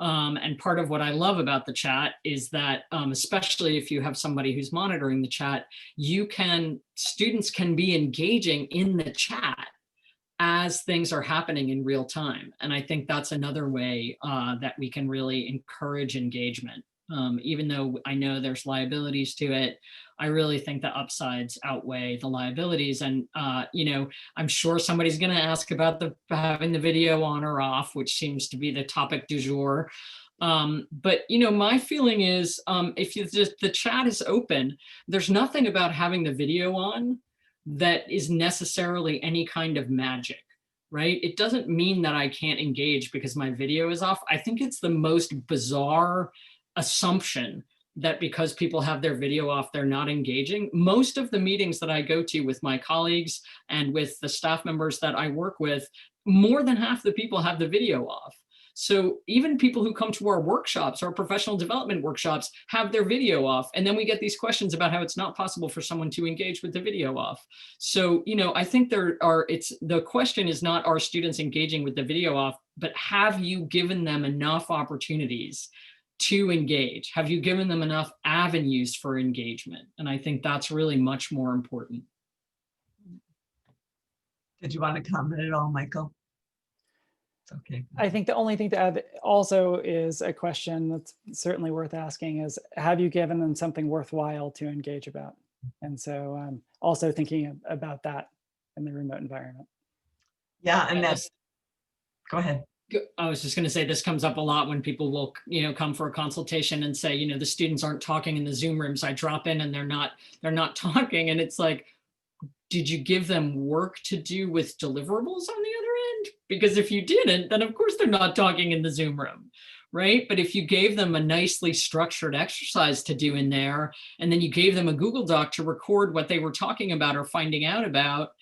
And part of what I love about the chat is that, especially if you have somebody who's monitoring the chat, students can be engaging in the chat as things are happening in real time. And I think that's another way that we can really encourage engagement. Even though I know there's liabilities to it, I really think the upsides outweigh the liabilities. And, I'm sure somebody's going to ask about having the video on or off, which seems to be the topic du jour. But, my feeling is if the chat is open, there's nothing about having the video on that is necessarily any kind of magic, right? It doesn't mean that I can't engage because my video is off. I think it's the most bizarre assumption that because people have their video off, they're not engaging. Most of the meetings that I go to with my colleagues and with the staff members that I work with, more than half the people have the video off. So even people who come to our workshops, our professional development workshops, have their video off. And then we get these questions about how it's not possible for someone to engage with the video off. So, I think the question is not, are students engaging with the video off, but have you given them enough opportunities to engage? Have you given them enough avenues for engagement? And I think that's really much more important. Did you want to comment at all, Michael? It's okay. I think the only thing to add also is a question that's certainly worth asking is, have you given them something worthwhile to engage about? And so also thinking about that in the remote environment. Yeah, and go ahead. I was just going to say, this comes up a lot when people will, come for a consultation and say, the students aren't talking in the Zoom rooms. I drop in and they're not talking. And it's like, did you give them work to do with deliverables on the other end? Because if you didn't, then of course they're not talking in the Zoom room, right? But if you gave them a nicely structured exercise to do in there, and then you gave them a Google Doc to record what they were talking about or finding out about,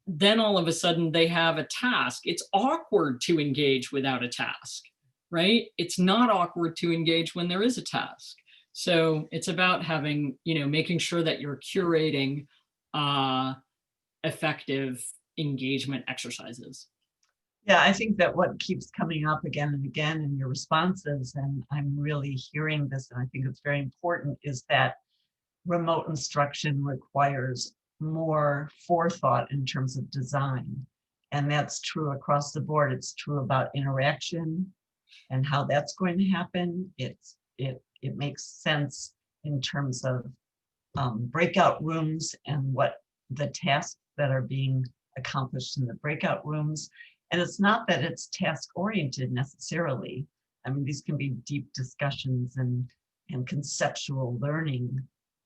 then all of a sudden they have a task. It's awkward to engage without a task, right? It's not awkward to engage when there is a task. So it's about having, making sure that you're curating effective engagement exercises. Yeah, I think that what keeps coming up again and again in your responses, and I'm really hearing this, and I think it's very important, is that remote instruction requires more forethought in terms of design. And that's true across the board. It's true about interaction and how that's going to happen. It makes sense in terms of breakout rooms and what the tasks that are being accomplished in the breakout rooms. And it's not that it's task oriented necessarily. I mean, these can be deep discussions and conceptual learning,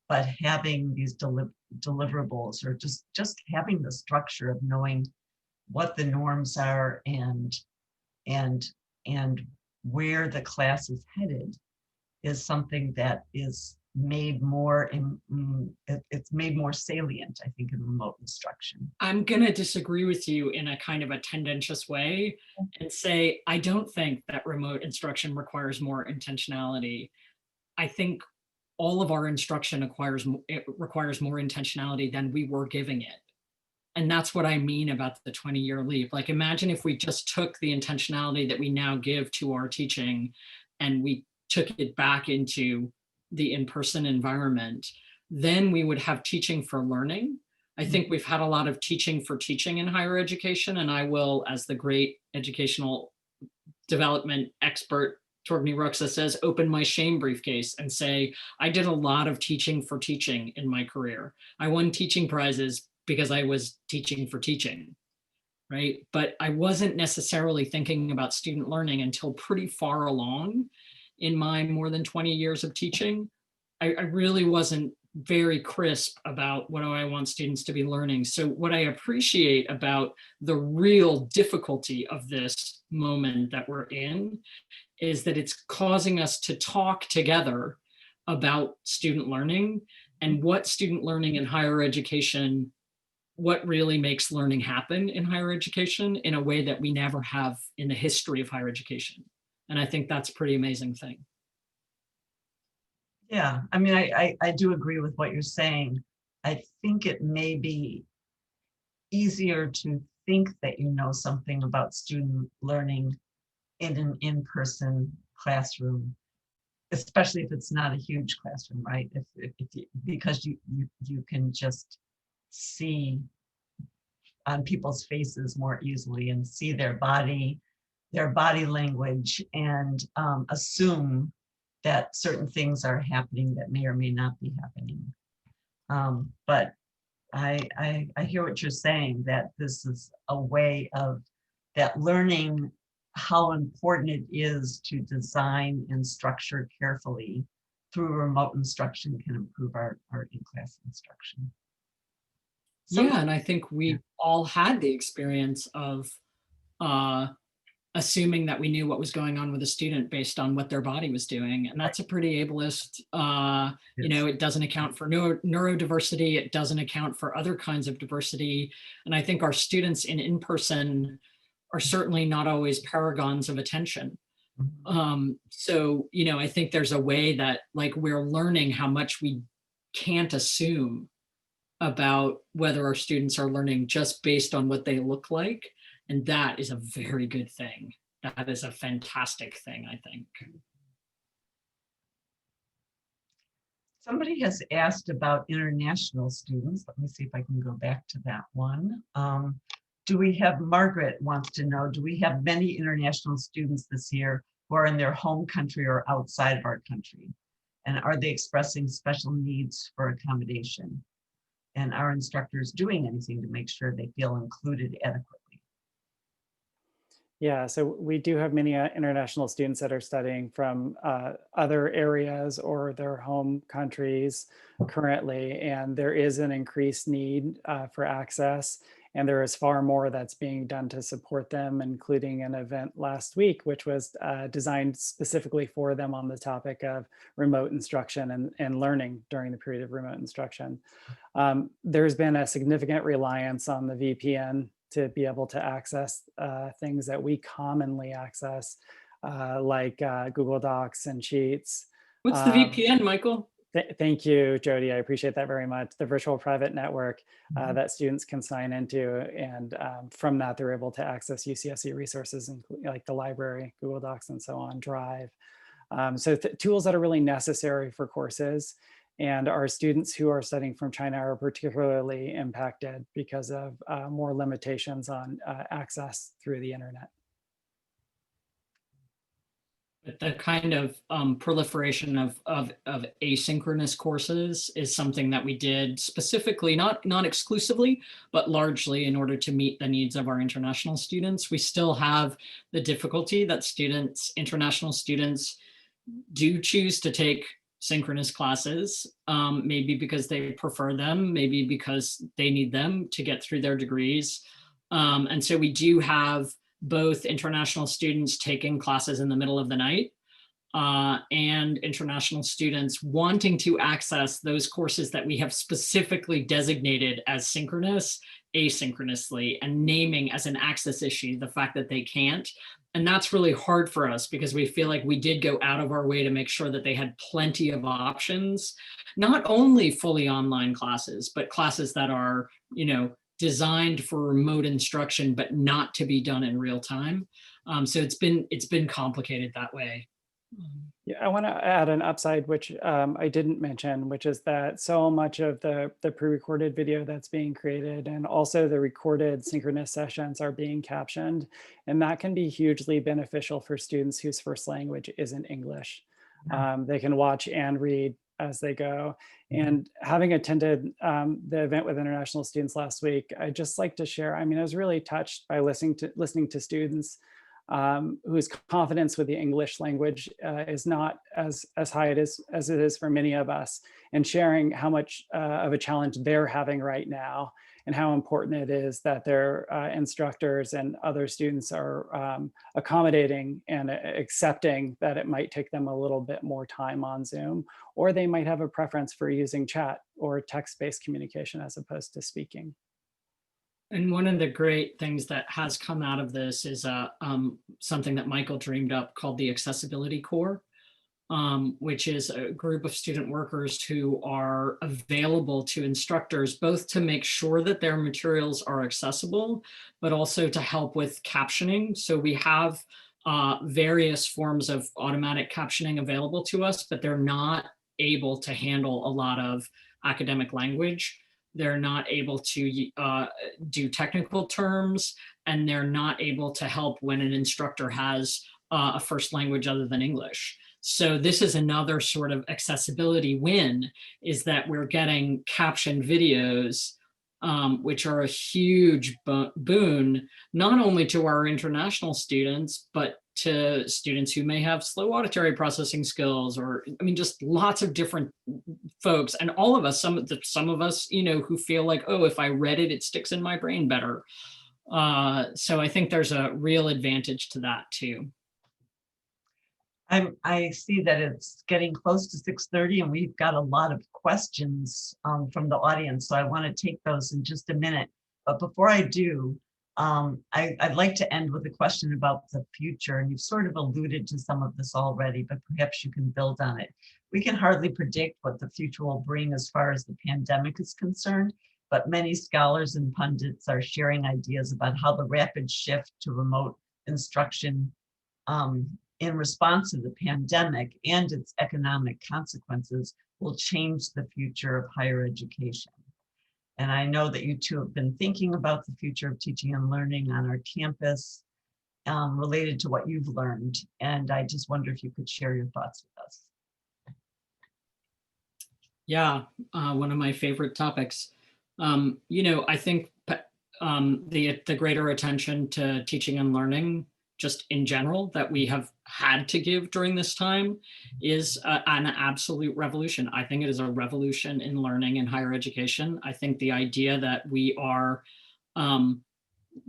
but having these deliverables, or just having the structure of knowing what the norms are and where the class is headed is something that is made more it's made more salient, I think, in remote instruction. I'm going to disagree with you in a kind of a tendentious way and say, I don't think that remote instruction requires more intentionality. I think all of our instruction requires more intentionality than we were giving it. And that's what I mean about the 20-year leap. Like, imagine if we just took the intentionality that we now give to our teaching and we took it back into the in-person environment, then we would have teaching for learning. I think we've had a lot of teaching for teaching in higher education, and I will, as the great educational development expert Torgny Ruxa says, open my shame briefcase and say, I did a lot of teaching for teaching in my career. I won teaching prizes because I was teaching for teaching, right? But I wasn't necessarily thinking about student learning until pretty far along in my more than 20 years of teaching. I really wasn't very crisp about what do I want students to be learning. So what I appreciate about the real difficulty of this moment that we're in is that it's causing us to talk together about student learning and what student learning in higher education what really makes learning happen in higher education in a way that we never have in the history of higher education. And I think that's a pretty amazing thing. Yeah, I mean, I do agree with what you're saying. I think it may be easier to think that you know something about student learning in an in-person classroom, especially if it's not a huge classroom, right? If you, because you can just see on people's faces more easily and see their body language, and assume that certain things are happening that may or may not be happening. But I hear what you're saying, that this is a way of that learning how important it is to design and structure carefully through remote instruction can improve our in-class instruction. Yeah, and I think we all had the experience of assuming that we knew what was going on with a student based on what their body was doing. And that's a pretty ableist, you know, it doesn't account for neurodiversity, it doesn't account for other kinds of diversity. And I think our students in-person are certainly not always paragons of attention. So, you know, I think there's a way that like we're learning how much we can't assume about whether our students are learning just based on what they look like. And that is a very good thing. That is a fantastic thing, I think. Somebody has asked about international students. Let me see if I can go back to that one. Do we have, Margaret wants to know, do we have many international students this year who are in their home country or outside of our country? And are they expressing special needs for accommodation? And are instructors doing anything to make sure they feel included adequately? Yeah, so we do have many international students that are studying from other areas or their home countries currently, and there is an increased need for access, and there is far more that's being done to support them, including an event last week, which was designed specifically for them on the topic of remote instruction and learning during the period of remote instruction. There's been a significant reliance on the VPN to be able to access things that we commonly access, like Google Docs and Sheets. What's the VPN, Michael? Thank you, Jody. I appreciate that very much. The virtual private network that students can sign into, and from that, they're able to access UCSC resources, like the library, Google Docs, and so on, Drive. So tools that are really necessary for courses. And our students who are studying from China are particularly impacted because of more limitations on access through the internet. The kind of proliferation of asynchronous courses is something that we did specifically, not exclusively, but largely in order to meet the needs of our international students. We still have the difficulty that international students do choose to take synchronous classes, maybe because they prefer them, maybe because they need them to get through their degrees. And so we do have both international students taking classes in the middle of the night and international students wanting to access those courses that we have specifically designated as synchronous asynchronously, and naming as an access issue the fact that they can't. And that's really hard for us because we feel like we did go out of our way to make sure that they had plenty of options, not only fully online classes, but classes that are, you know, designed for remote instruction, but not to be done in real time. So it's been complicated that way. Yeah, I want to add an upside, which I didn't mention, which is that so much of the pre-recorded video that's being created and also the recorded synchronous sessions are being captioned. And that can be hugely beneficial for students whose first language isn't English. They can watch and read as they go. And having attended the event with international students last week, I'd just like to share, I mean, I was really touched by listening to students whose confidence with the English language is not as high as it is for many of us, and sharing how much of a challenge they're having right now, and how important it is that their instructors and other students are accommodating and accepting that it might take them a little bit more time on Zoom, or they might have a preference for using chat or text-based communication as opposed to speaking. And one of the great things that has come out of this is something that Michael dreamed up called the Accessibility Core, which is a group of student workers who are available to instructors, both to make sure that their materials are accessible, but also to help with captioning. So we have various forms of automatic captioning available to us, but they're not able to handle a lot of academic language. They're not able to do technical terms, and they're not able to help when an instructor has a first language other than English. So this is another sort of accessibility win, is that we're getting captioned videos, which are a huge boon, not only to our international students, but to students who may have slow auditory processing skills, or, I mean, just lots of different folks, and all of us, some of us, you know, who feel like, oh, if I read it, it sticks in my brain better. So I think there's a real advantage to that too. I see that it's getting close to 6:30 and we've got a lot of questions from the audience. So I want to take those in just a minute. But before I do, I'd like to end with a question about the future. And you've sort of alluded to some of this already, but perhaps you can build on it. We can hardly predict what the future will bring as far as the pandemic is concerned, but many scholars and pundits are sharing ideas about how the rapid shift to remote instruction in response to the pandemic and its economic consequences will change the future of higher education. And I know that you two have been thinking about the future of teaching and learning on our campus related to what you've learned. And I just wonder if you could share your thoughts with us. Yeah, one of my favorite topics. You know, I think the greater attention to teaching and learning just in general that we have had to give during this time is an absolute revolution. I think it is a revolution in learning in higher education. I think the idea that we are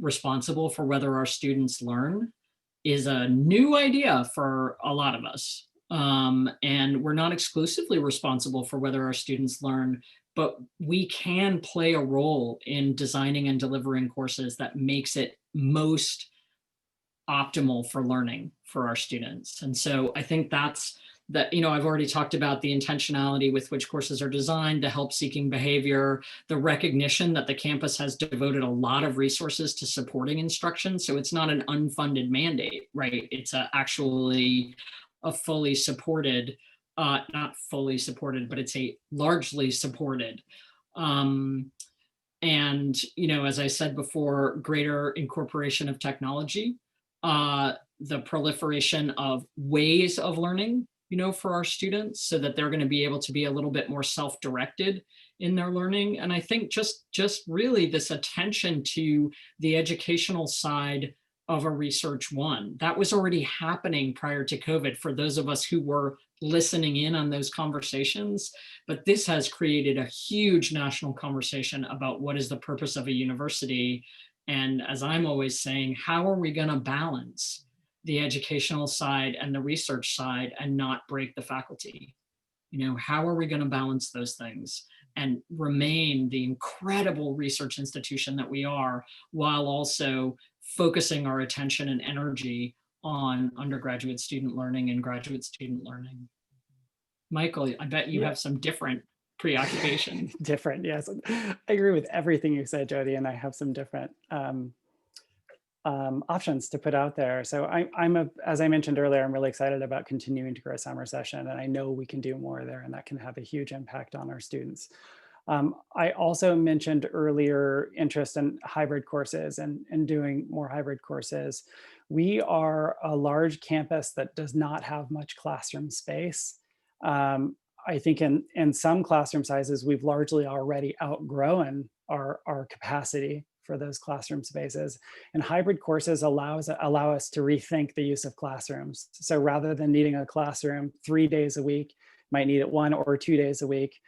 responsible for whether our students learn is a new idea for a lot of us. And we're not exclusively responsible for whether our students learn, but we can play a role in designing and delivering courses that makes it most optimal for learning for our students. And so I think that's that, you know, I've already talked about the intentionality with which courses are designed to help seeking behavior, the recognition that the campus has devoted a lot of resources to supporting instruction. So it's not an unfunded mandate, right? It's actually a fully supported, not fully supported, but it's a largely supported. And, you know, as I said before, greater incorporation of technology, the proliferation of ways of learning, you know, for our students, so that they're going to be able to be a little bit more self-directed in their learning. And I think just really this attention to the educational side of a Research One that was already happening prior to COVID for those of us who were listening in on those conversations. But this has created a huge national conversation about what is the purpose of a university. And as I'm always saying, how are we going to balance the educational side and the research side and not break the faculty? You know, how are we going to balance those things and remain the incredible research institution that we are, while also focusing our attention and energy on undergraduate student learning and graduate student learning? Michael, I bet you have some different preoccupations. Different, yes. I agree with everything you said, Jody, and I have some different options to put out there. So as I mentioned earlier, I'm really excited about continuing to grow summer session, and I know we can do more there, and that can have a huge impact on our students. I also mentioned earlier interest in hybrid courses and doing more hybrid courses. We are a large campus that does not have much classroom space. I think in some classroom sizes, we've largely already outgrown our capacity for those classroom spaces. And hybrid courses allow us to rethink the use of classrooms. So rather than needing a classroom 3 days a week, might need it 1 or 2 days a week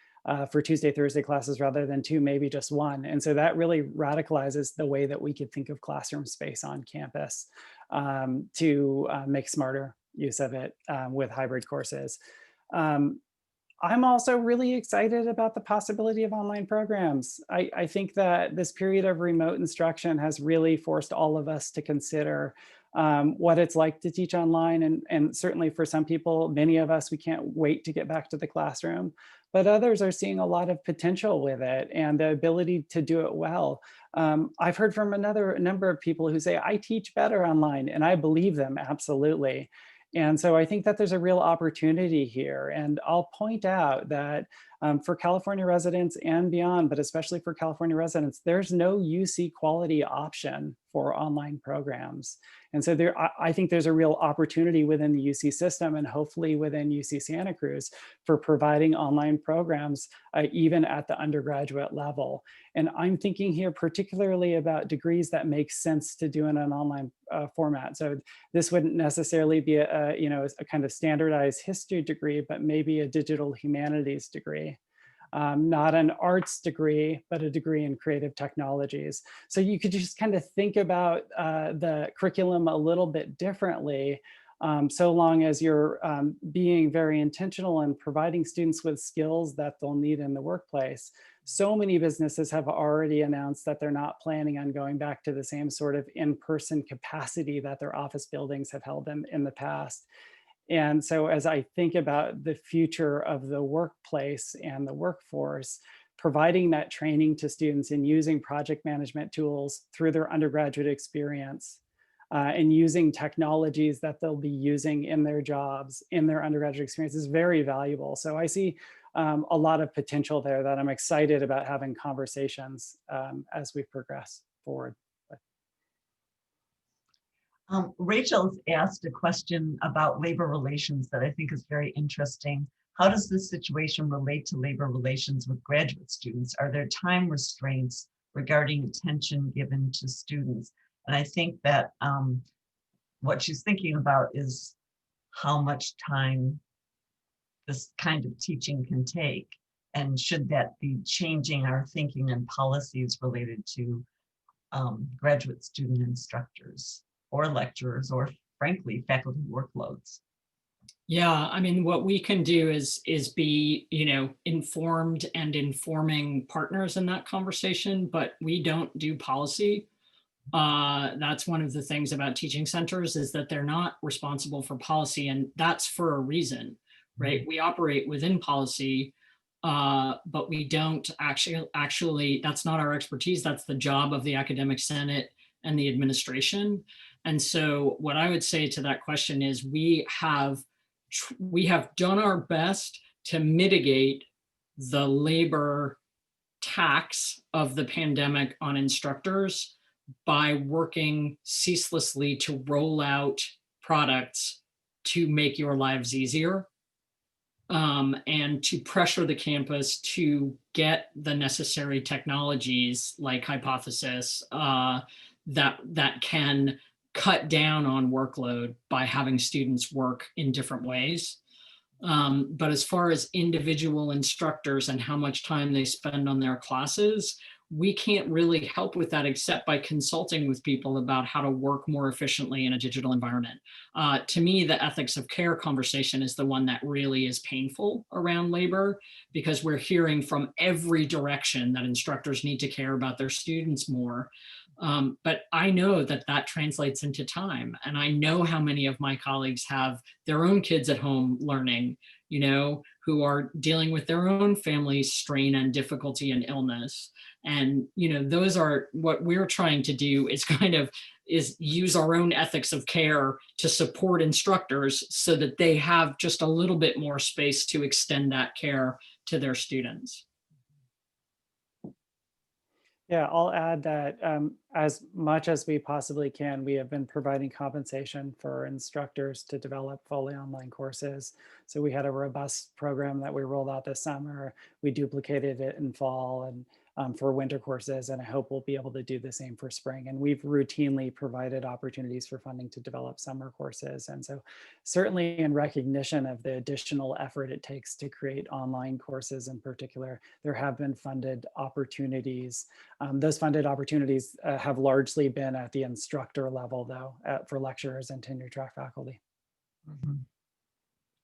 for Tuesday, Thursday classes, rather than 2, maybe just 1. And so that really radicalizes the way that we could think of classroom space on campus to make smarter use of it with hybrid courses. I'm also really excited about the possibility of online programs. I think that this period of remote instruction has really forced all of us to consider what it's like to teach online. And certainly for some people, many of us, we can't wait to get back to the classroom. But others are seeing a lot of potential with it and the ability to do it well. I've heard from a number of people who say, I teach better online, and I believe them, absolutely. And so I think that there's a real opportunity here. And I'll point out that for California residents and beyond, but especially for California residents, there's no UC quality option for online programs. And so I think there's a real opportunity within the UC system and hopefully within UC Santa Cruz for providing online programs even at the undergraduate level. And I'm thinking here particularly about degrees that make sense to do in an online format. So this wouldn't necessarily be a kind of standardized history degree, but maybe a digital humanities degree. Not an arts degree, but a degree in creative technologies. So you could just kind of think about the curriculum a little bit differently, so long as you're being very intentional and providing students with skills that they'll need in the workplace. So many businesses have already announced that they're not planning on going back to the same sort of in-person capacity that their office buildings have held in the past. And so as I think about the future of the workplace and the workforce, providing that training to students in using project management tools through their undergraduate experience and using technologies that they'll be using in their jobs, in their undergraduate experience is very valuable. So I see a lot of potential there that I'm excited about having conversations as we progress forward. Rachel's asked a question about labor relations that I think is very interesting. How does this situation relate to labor relations with graduate students? Are there time restraints regarding attention given to students? And I think that what she's thinking about is how much time this kind of teaching can take. And should that be changing our thinking and policies related to graduate student instructors or lecturers, or frankly, faculty workloads? Yeah, I mean, what we can do is be, informed and informing partners in that conversation, but we don't do policy. That's one of the things about teaching centers is that they're not responsible for policy, and that's for a reason, right? We operate within policy, but we don't actually, that's not our expertise. That's the job of the academic senate and the administration. And so what I would say to that question is we have done our best to mitigate the labor tax of the pandemic on instructors by working ceaselessly to roll out products to make your lives easier, and to pressure the campus to get the necessary technologies like Hypothesis that can cut down on workload by having students work in different ways. But as far as individual instructors and how much time they spend on their classes, we can't really help with that except by consulting with people about how to work more efficiently in a digital environment. To me, the ethics of care conversation is the one that really is painful around labor, because we're hearing from every direction that instructors need to care about their students more. But I know that that translates into time. And I know how many of my colleagues have their own kids at home learning, who are dealing with their own family strain and difficulty and illness. And, those are what we're trying to do is use our own ethics of care to support instructors so that they have just a little bit more space to extend that care to their students. Yeah, I'll add that as much as we possibly can, we have been providing compensation for instructors to develop fully online courses. So we had a robust program that we rolled out this summer. We duplicated it in fall and for winter courses, and I hope we'll be able to do the same for spring. And we've routinely provided opportunities for funding to develop summer courses. And so certainly in recognition of the additional effort it takes to create online courses in particular, there have been funded opportunities. Those funded opportunities have largely been at the instructor level, though, for lecturers and tenure track faculty.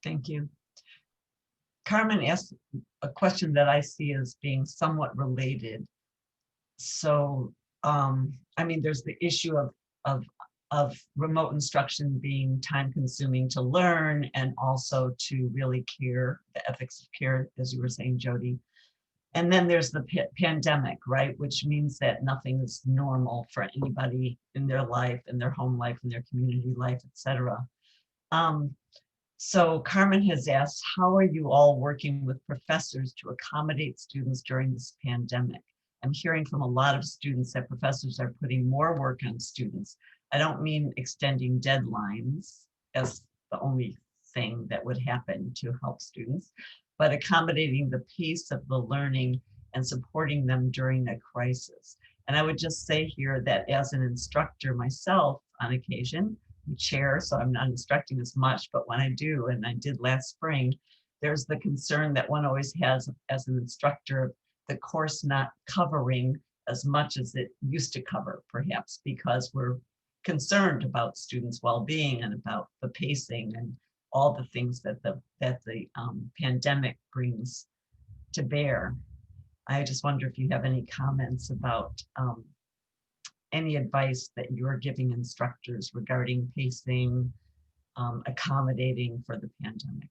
Thank you. Carmen asked a question that I see as being somewhat related. So, I mean, there's the issue of remote instruction being time consuming to learn and also to really care, the ethics of care, as you were saying, Jody. And then there's the pandemic, right? Which means that nothing is normal for anybody in their life, in their home life, in their community life, etc. So Carmen has asked, how are you all working with professors to accommodate students during this pandemic? I'm hearing from a lot of students that professors are putting more work on students. I don't mean extending deadlines as the only thing that would happen to help students, but accommodating the pace of the learning and supporting them during a crisis. And I would just say here that as an instructor myself, on occasion, I'm chair, so I'm not instructing as much, but when I do, and I did last spring, there's the concern that one always has as an instructor, the course not covering as much as it used to cover, perhaps because we're concerned about students' well-being and about the pacing and all the things that the pandemic brings to bear. I just wonder if you have any comments about any advice that you're giving instructors regarding pacing, accommodating for the pandemic.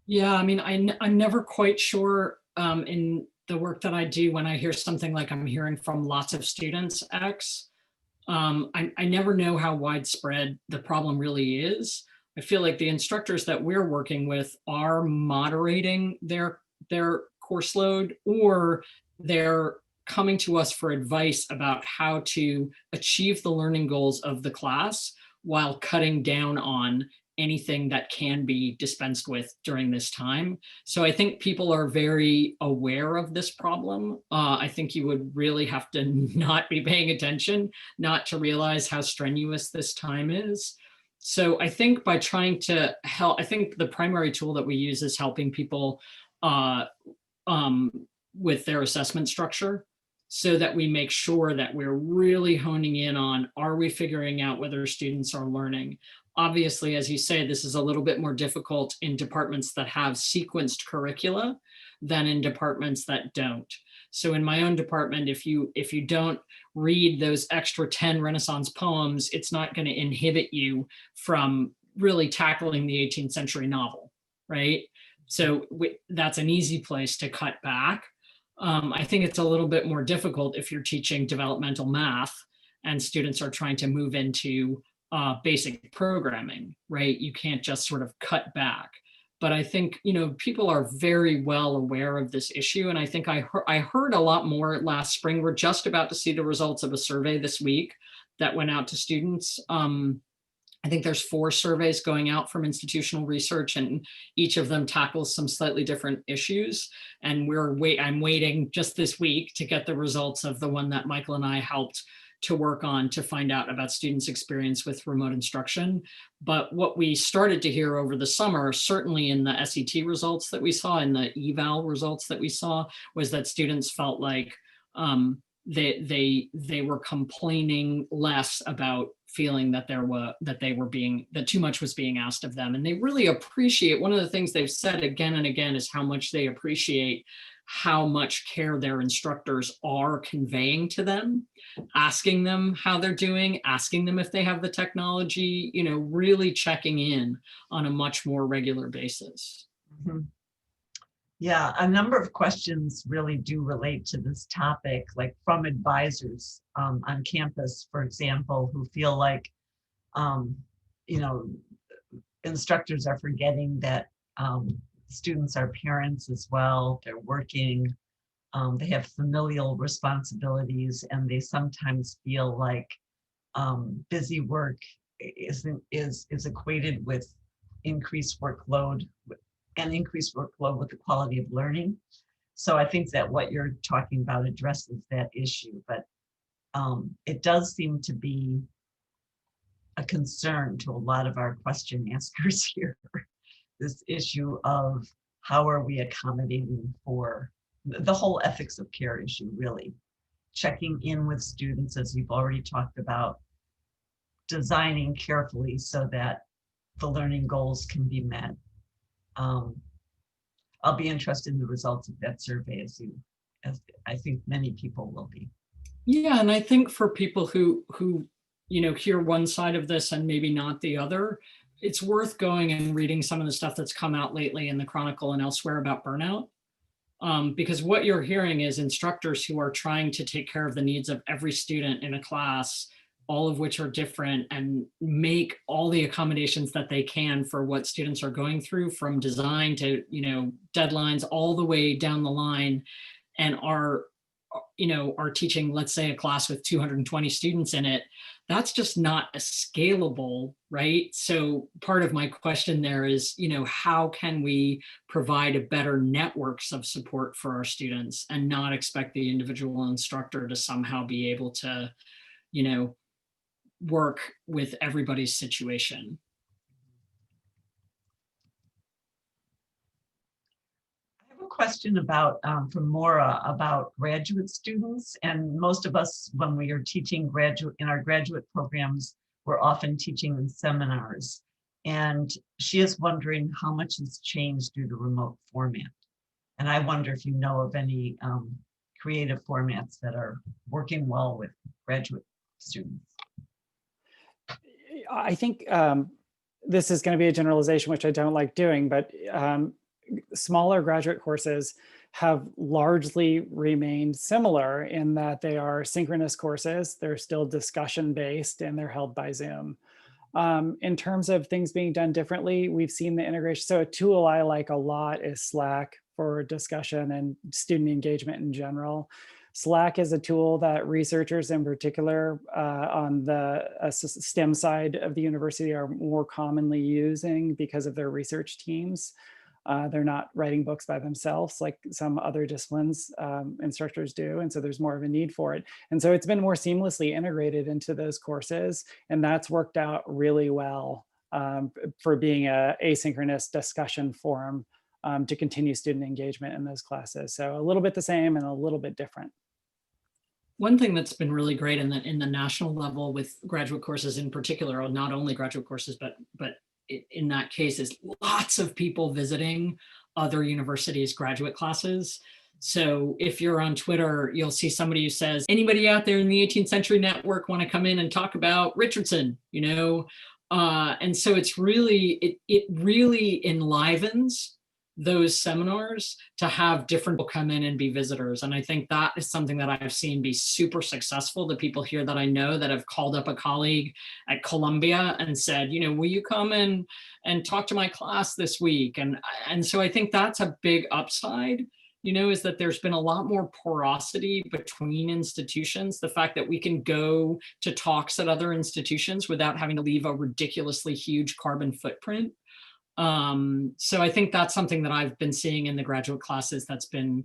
Yeah, I mean, I'm never quite sure in the work that I do when I hear something like I'm hearing from lots of students X. I never know how widespread the problem really is. I feel like the instructors that we're working with are moderating their course load, or they're coming to us for advice about how to achieve the learning goals of the class while cutting down on anything that can be dispensed with during this time. So I think people are very aware of this problem. I think you would really have to not be paying attention, not to realize how strenuous this time is. So I think by trying to help, I think the primary tool that we use is helping people with their assessment structure, so that we make sure that we're really honing in on, are we figuring out whether students are learning? Obviously, as you say, this is a little bit more difficult in departments that have sequenced curricula than in departments that don't. So in my own department, if you don't read those extra 10 Renaissance poems, it's not going to inhibit you from really tackling the 18th century novel, right? So that's an easy place to cut back. I think it's a little bit more difficult if you're teaching developmental math and students are trying to move into basic programming, right? You can't just sort of cut back. But I think, people are very well aware of this issue. And I think I heard a lot more last spring. We're just about to see the results of a survey this week that went out to students. I think there's 4 surveys going out from institutional research, and each of them tackles some slightly different issues. And I'm waiting just this week to get the results of the one that Michael and I helped to work on to find out about students' experience with remote instruction. But what we started to hear over the summer, certainly in the SET results that we saw, in the eval results that we saw, was that students felt like they were complaining less about feeling that that too much was being asked of them. And they really appreciate, one of the things they've said again and again is how much they appreciate how much care their instructors are conveying to them, asking them how they're doing, asking them if they have the technology, really checking in on a much more regular basis. Mm-hmm. Yeah, a number of questions really do relate to this topic, like from advisors on campus, for example, who feel like, instructors are forgetting that students are parents as well. They're working, they have familial responsibilities, and they sometimes feel like busy work is equated with increased workload and increased workload with the quality of learning. So I think that what you're talking about addresses that issue, but it does seem to be a concern to a lot of our question askers here. This issue of how are we accommodating for the whole ethics of care issue, really. Checking in with students, as you've already talked about, designing carefully so that the learning goals can be met. I'll be interested in the results of that survey as I think many people will be. Yeah, and I think for people who hear one side of this and maybe not the other, it's worth going and reading some of the stuff that's come out lately in the Chronicle and elsewhere about burnout. Because what you're hearing is instructors who are trying to take care of the needs of every student in a class, all of which are different, and make all the accommodations that they can for what students are going through, from design to deadlines all the way down the line, and are teaching, let's say, a class with 220 students in it. That's just not a scalable, right? So part of my question there is, how can we provide a better networks of support for our students and not expect the individual instructor to somehow be able to, work with everybody's situation? Question about from Maura about graduate students, and most of us, when we are teaching in our graduate programs, we're often teaching in seminars, and she is wondering how much has changed due to remote format. And I wonder if you know of any creative formats that are working well with graduate students. I think this is going to be a generalization, which I don't like doing, but smaller graduate courses have largely remained similar in that they are synchronous courses. They're still discussion based and they're held by Zoom. In terms of things being done differently, we've seen the integration. So a tool I like a lot is Slack for discussion and student engagement in general. Slack is a tool that researchers in particular on the STEM side of the university are more commonly using because of their research teams. They're not writing books by themselves like some other disciplines instructors do. And so there's more of a need for it. And so it's been more seamlessly integrated into those courses. And that's worked out really well for being an asynchronous discussion forum to continue student engagement in those classes. So a little bit the same and a little bit different. One thing that's been really great in the national level with graduate courses in particular, or not only graduate courses, but in that case, is lots of people visiting other universities' graduate classes. So if you're on Twitter, you'll see somebody who says, anybody out there in the 18th Century Network want to come in and talk about Richardson, and so it's really, it really enlivens those seminars to have different people come in and be visitors. And I think that is something that I've seen be super successful. The people here that I know that have called up a colleague at Columbia and said, will you come in and talk to my class this week? And so I think that's a big upside, is that there's been a lot more porosity between institutions. The fact that we can go to talks at other institutions without having to leave a ridiculously huge carbon footprint. So I think that's something that I've been seeing in the graduate classes that's been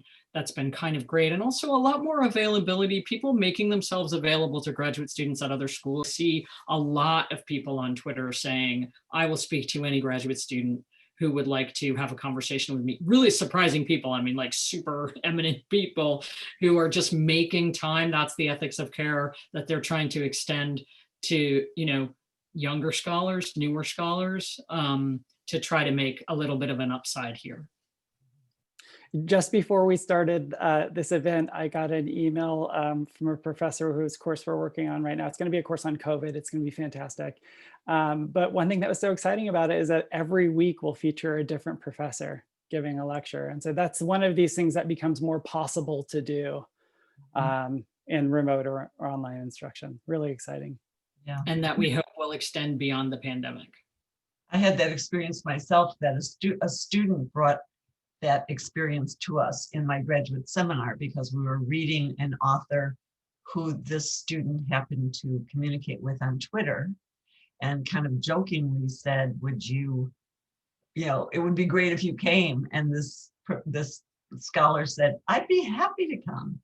kind of great. And also a lot more availability, people making themselves available to graduate students at other schools. I see a lot of people on Twitter saying, I will speak to any graduate student who would like to have a conversation with me. Really surprising people. I mean, like super eminent people who are just making time. That's the ethics of care that they're trying to extend to, younger scholars, newer scholars, to try to make a little bit of an upside here. Just before we started this event, I got an email from a professor whose course we're working on right now. It's going to be a course on COVID. It's going to be fantastic. But one thing that was so exciting about it is that every week will feature a different professor giving a lecture. And so that's one of these things that becomes more possible to do in remote or online instruction. Really exciting. Yeah. And that we hope will extend beyond the pandemic. I had that experience myself, that a student brought that experience to us in my graduate seminar, because we were reading an author who this student happened to communicate with on Twitter, and kind of jokingly said, would you, it would be great if you came. And this scholar said, I'd be happy to come.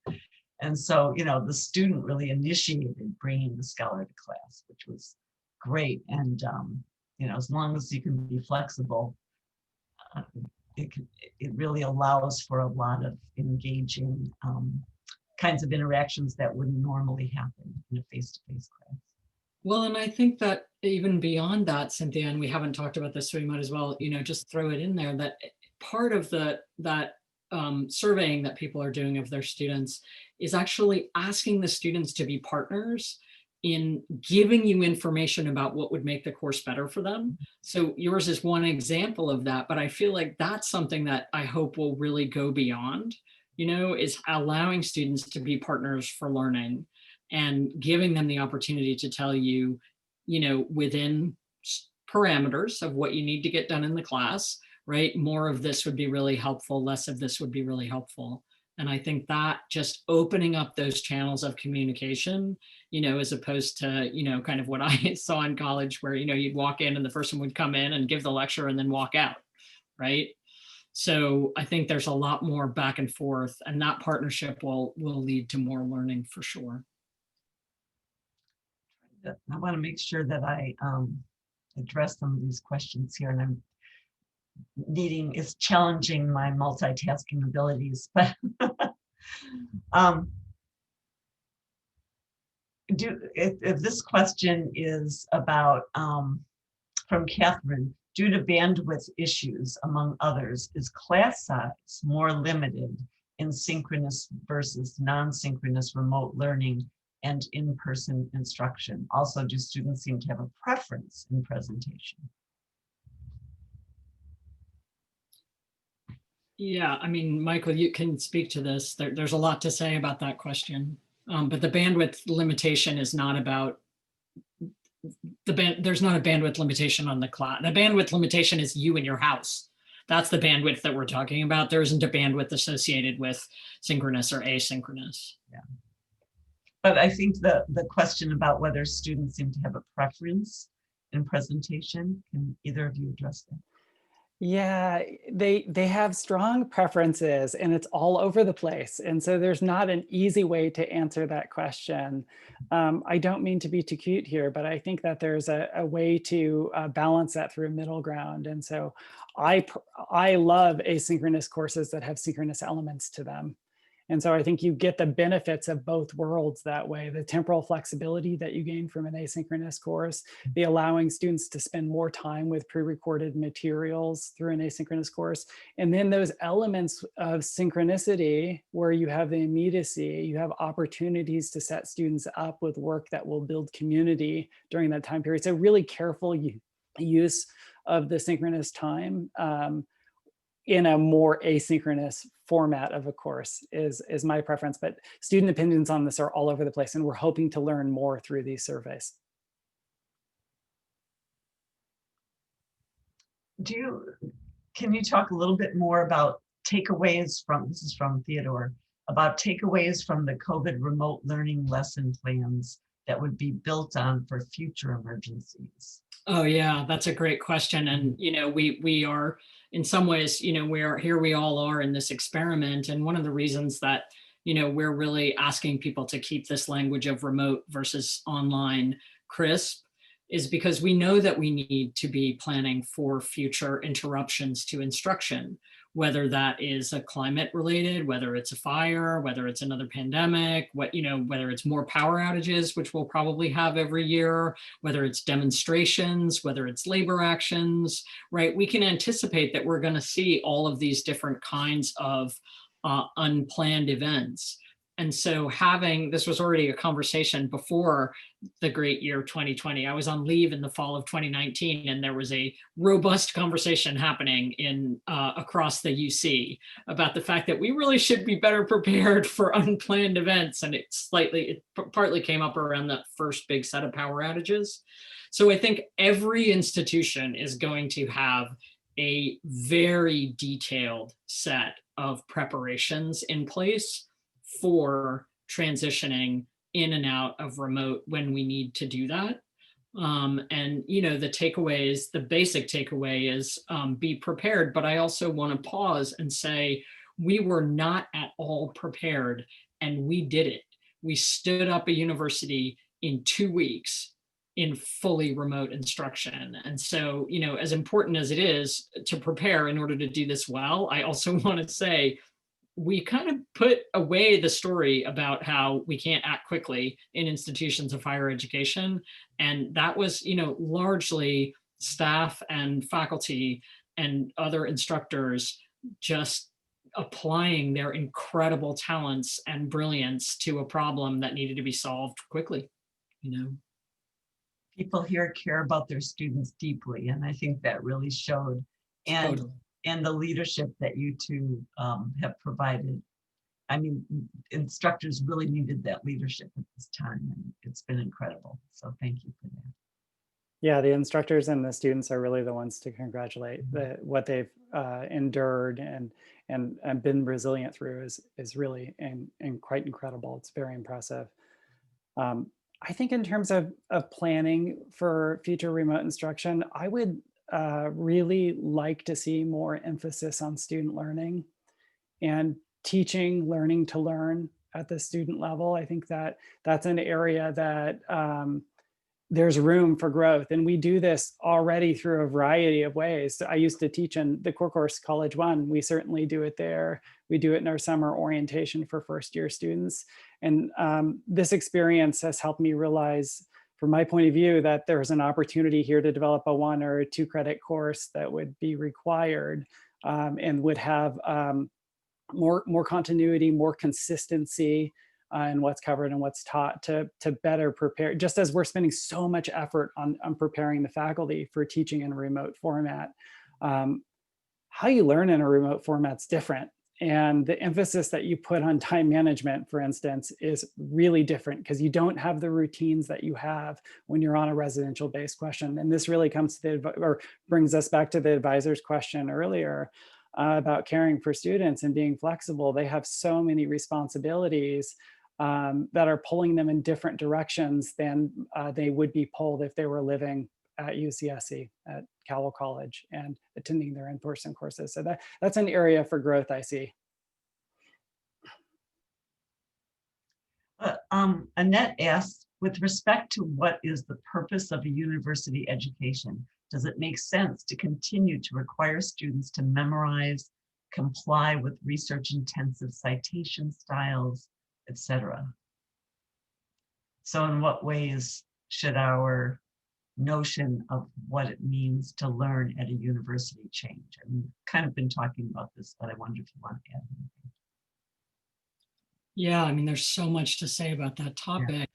And so, the student really initiated bringing the scholar to class, which was great. And, as long as you can be flexible, it really allows for a lot of engaging kinds of interactions that wouldn't normally happen in a face-to-face class. Well, and I think that even beyond that, Cynthia, and we haven't talked about this, so we might as well, just throw it in there, that part of that surveying that people are doing of their students is actually asking the students to be partners in giving you information about what would make the course better for them. So yours is one example of that, but I feel like that's something that I hope will really go beyond, is allowing students to be partners for learning and giving them the opportunity to tell you, within parameters of what you need to get done in the class, right? More of this would be really helpful, less of this would be really helpful. And I think that just opening up those channels of communication, as opposed to, kind of what I saw in college where, you'd walk in and the person would come in and give the lecture and then walk out, right? So I think there's a lot more back and forth, and that partnership will lead to more learning for sure. I want to make sure that I address some of these questions here, and it's challenging my multitasking abilities, but if this question is about, from Catherine, due to bandwidth issues, among others, is class size more limited in synchronous versus non-synchronous remote learning and in-person instruction? Also, do students seem to have a preference in presentation? Yeah, I mean, Michael, you can speak to this. There's a lot to say about that question, but the bandwidth limitation is not about there's not a bandwidth limitation on the class. The bandwidth limitation is you in your house. That's the bandwidth that we're talking about. There isn't a bandwidth associated with synchronous or asynchronous. Yeah. But I think the question about whether students seem to have a preference in presentation, can either of you address that? Yeah, they have strong preferences, and it's all over the place. And so there's not an easy way to answer that question. I don't mean to be too cute here, but I think that there's a way to balance that through a middle ground. And so I love asynchronous courses that have synchronous elements to them. And so I think you get the benefits of both worlds that way: the temporal flexibility that you gain from an asynchronous course, the allowing students to spend more time with pre-recorded materials through an asynchronous course, and then those elements of synchronicity where you have the immediacy, you have opportunities to set students up with work that will build community during that time period. So really careful use of the synchronous time in a more asynchronous format of a course is my preference, but student opinions on this are all over the place, and we're hoping to learn more through these surveys. Can you talk a little bit more about takeaways from, this is from Theodore, about takeaways from the COVID remote learning lesson plans that would be built on for future emergencies? Oh yeah, that's a great question. And, we are, in some ways, we all are in this experiment. And one of the reasons that, we're really asking people to keep this language of remote versus online crisp is because we know that we need to be planning for future interruptions to instruction, whether that is a climate related, whether it's a fire, whether it's another pandemic, whether it's more power outages, which we'll probably have every year, whether it's demonstrations, whether it's labor actions, right? We can anticipate that we're going to see all of these different kinds of unplanned events. And so this was already a conversation before the great year 2020. I was on leave in the fall of 2019, and there was a robust conversation happening across the UC about the fact that we really should be better prepared for unplanned events. And it partly came up around that first big set of power outages. So I think every institution is going to have a very detailed set of preparations in place for transitioning in and out of remote when we need to do that. And the basic takeaway is be prepared, but I also want to pause and say, we were not at all prepared, and we did it. We stood up a university in 2 weeks in fully remote instruction. And so, as important as it is to prepare in order to do this well, I also want to say, we kind of put away the story about how we can't act quickly in institutions of higher education. And that was, largely staff and faculty and other instructors just applying their incredible talents and brilliance to a problem that needed to be solved quickly, you know. People here care about their students deeply, and I think that really showed. And Totally. and the leadership that you two have provided. I mean, instructors really needed that leadership at this time, and it's been incredible. So thank you for that. Yeah, the instructors and the students are really the ones to congratulate. What they've endured and been resilient through is really quite incredible. It's very impressive. I think in terms of planning for future remote instruction, I would really like to see more emphasis on student learning and teaching learning to learn at the student level. I think that that's an area that there's room for growth. And we do this already through a variety of ways. I used to teach in the core course College One. We certainly do it there. We do it in our summer orientation for first year students. And this experience has helped me realize, from my point of view, that there's an opportunity here to develop a 1 or a 2 credit course that would be required and would have more continuity, more consistency in what's covered and what's taught to better prepare, just as we're spending so much effort on preparing the faculty for teaching in a remote format. How you learn in a remote format's different. And the emphasis that you put on time management, for instance, is really different because you don't have the routines that you have when you're on a residential based question. And this really comes to or brings us back to the advisor's question earlier about caring for students and being flexible. They have so many responsibilities that are pulling them in different directions than they would be pulled if they were living at UCSC, at Cowell College, and attending their in-person courses. So that's an area for growth I see. Annette asked, with respect to what is the purpose of a university education, does it make sense to continue to require students to memorize, comply with research-intensive citation styles, etc.? So in what ways should our notion of what it means to learn at a university change? I've kind of been talking about this, but I wonder if you want to add anything. Yeah, I mean, there's so much to say about that topic.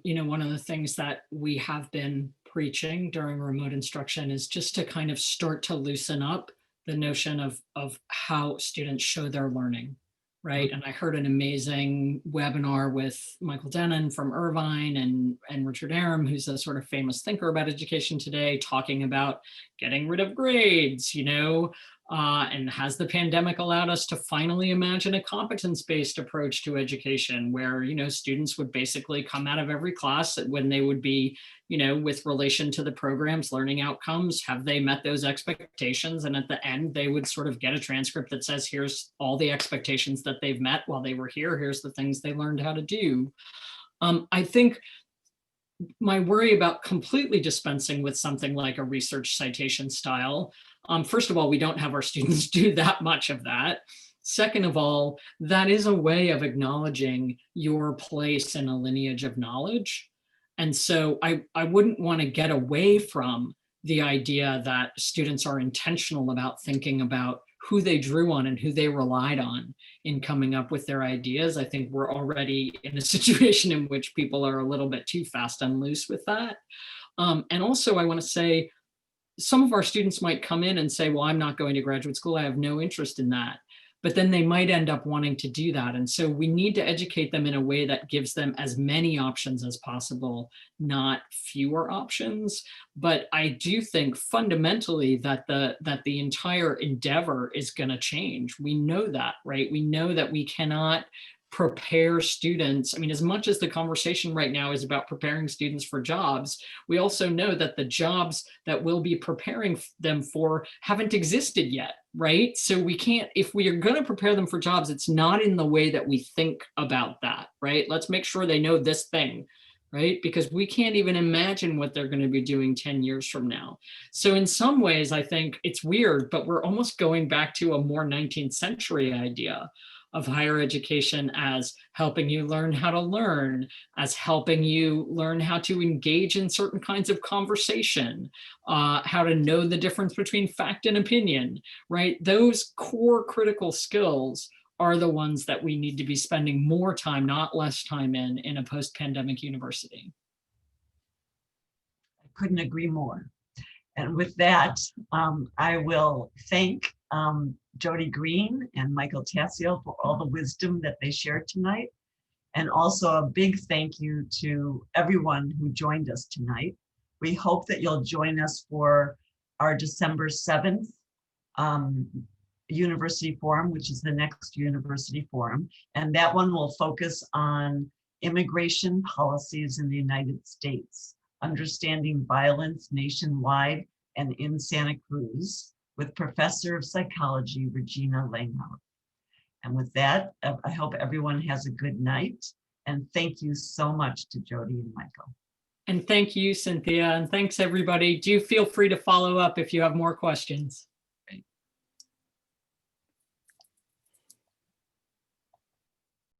You know, one of the things that we have been preaching during remote instruction is just to kind of start to loosen up the notion of how students show their learning, right? And I heard an amazing webinar with Michael Tassio from Irvine and Richard Arum, who's a sort of famous thinker about education today, talking about getting rid of grades, you know, and has the pandemic allowed us to finally imagine a competence-based approach to education where, you know, students would basically come out of every class when they would be, you know, with relation to the program's learning outcomes, have they met those expectations? And at the end, they would sort of get a transcript that says, here's all the expectations that they've met while they were here. Here's the things they learned how to do. I think my worry about completely dispensing with something like a research citation style, first of all, we don't have our students do that much of that. Second of all, that is a way of acknowledging your place in a lineage of knowledge. And so I wouldn't want to get away from the idea that students are intentional about thinking about who they drew on and who they relied on in coming up with their ideas. I think we're already in a situation in which people are a little bit too fast and loose with that. And also I want to say, some of our students might come in and say, well, I'm not going to graduate school. I have no interest in that. But then they might end up wanting to do that. And so we need to educate them in a way that gives them as many options as possible, not fewer options. But I do think fundamentally that the entire endeavor is going to change. We know that, right? We know that we cannot prepare students. I mean, as much as the conversation right now is about preparing students for jobs, we also know that the jobs that we'll be preparing them for haven't existed yet, right? So we can't, if we are going to prepare them for jobs, it's not in the way that we think about that, right? Let's make sure they know this thing, right? Because we can't even imagine what they're going to be doing 10 years from now. So in some ways, I think it's weird, but we're almost going back to a more 19th century idea of higher education as helping you learn how to learn, as helping you learn how to engage in certain kinds of conversation, how to know the difference between fact and opinion, right? Those core critical skills are the ones that we need to be spending more time, not less time in a post-pandemic university. I couldn't agree more. And with that, I will thank Jody Greene and Michael Tassio for all the wisdom that they shared tonight. And also a big thank you to everyone who joined us tonight. We hope that you'll join us for our December 7th University Forum, which is the next University Forum. And that one will focus on immigration policies in the United States, understanding violence nationwide and in Santa Cruz, with Professor of Psychology, Regina Langhout. And with that, I hope everyone has a good night. And thank you so much to Jody and Michael. And thank you, Cynthia. And thanks, everybody. Do feel free to follow up if you have more questions.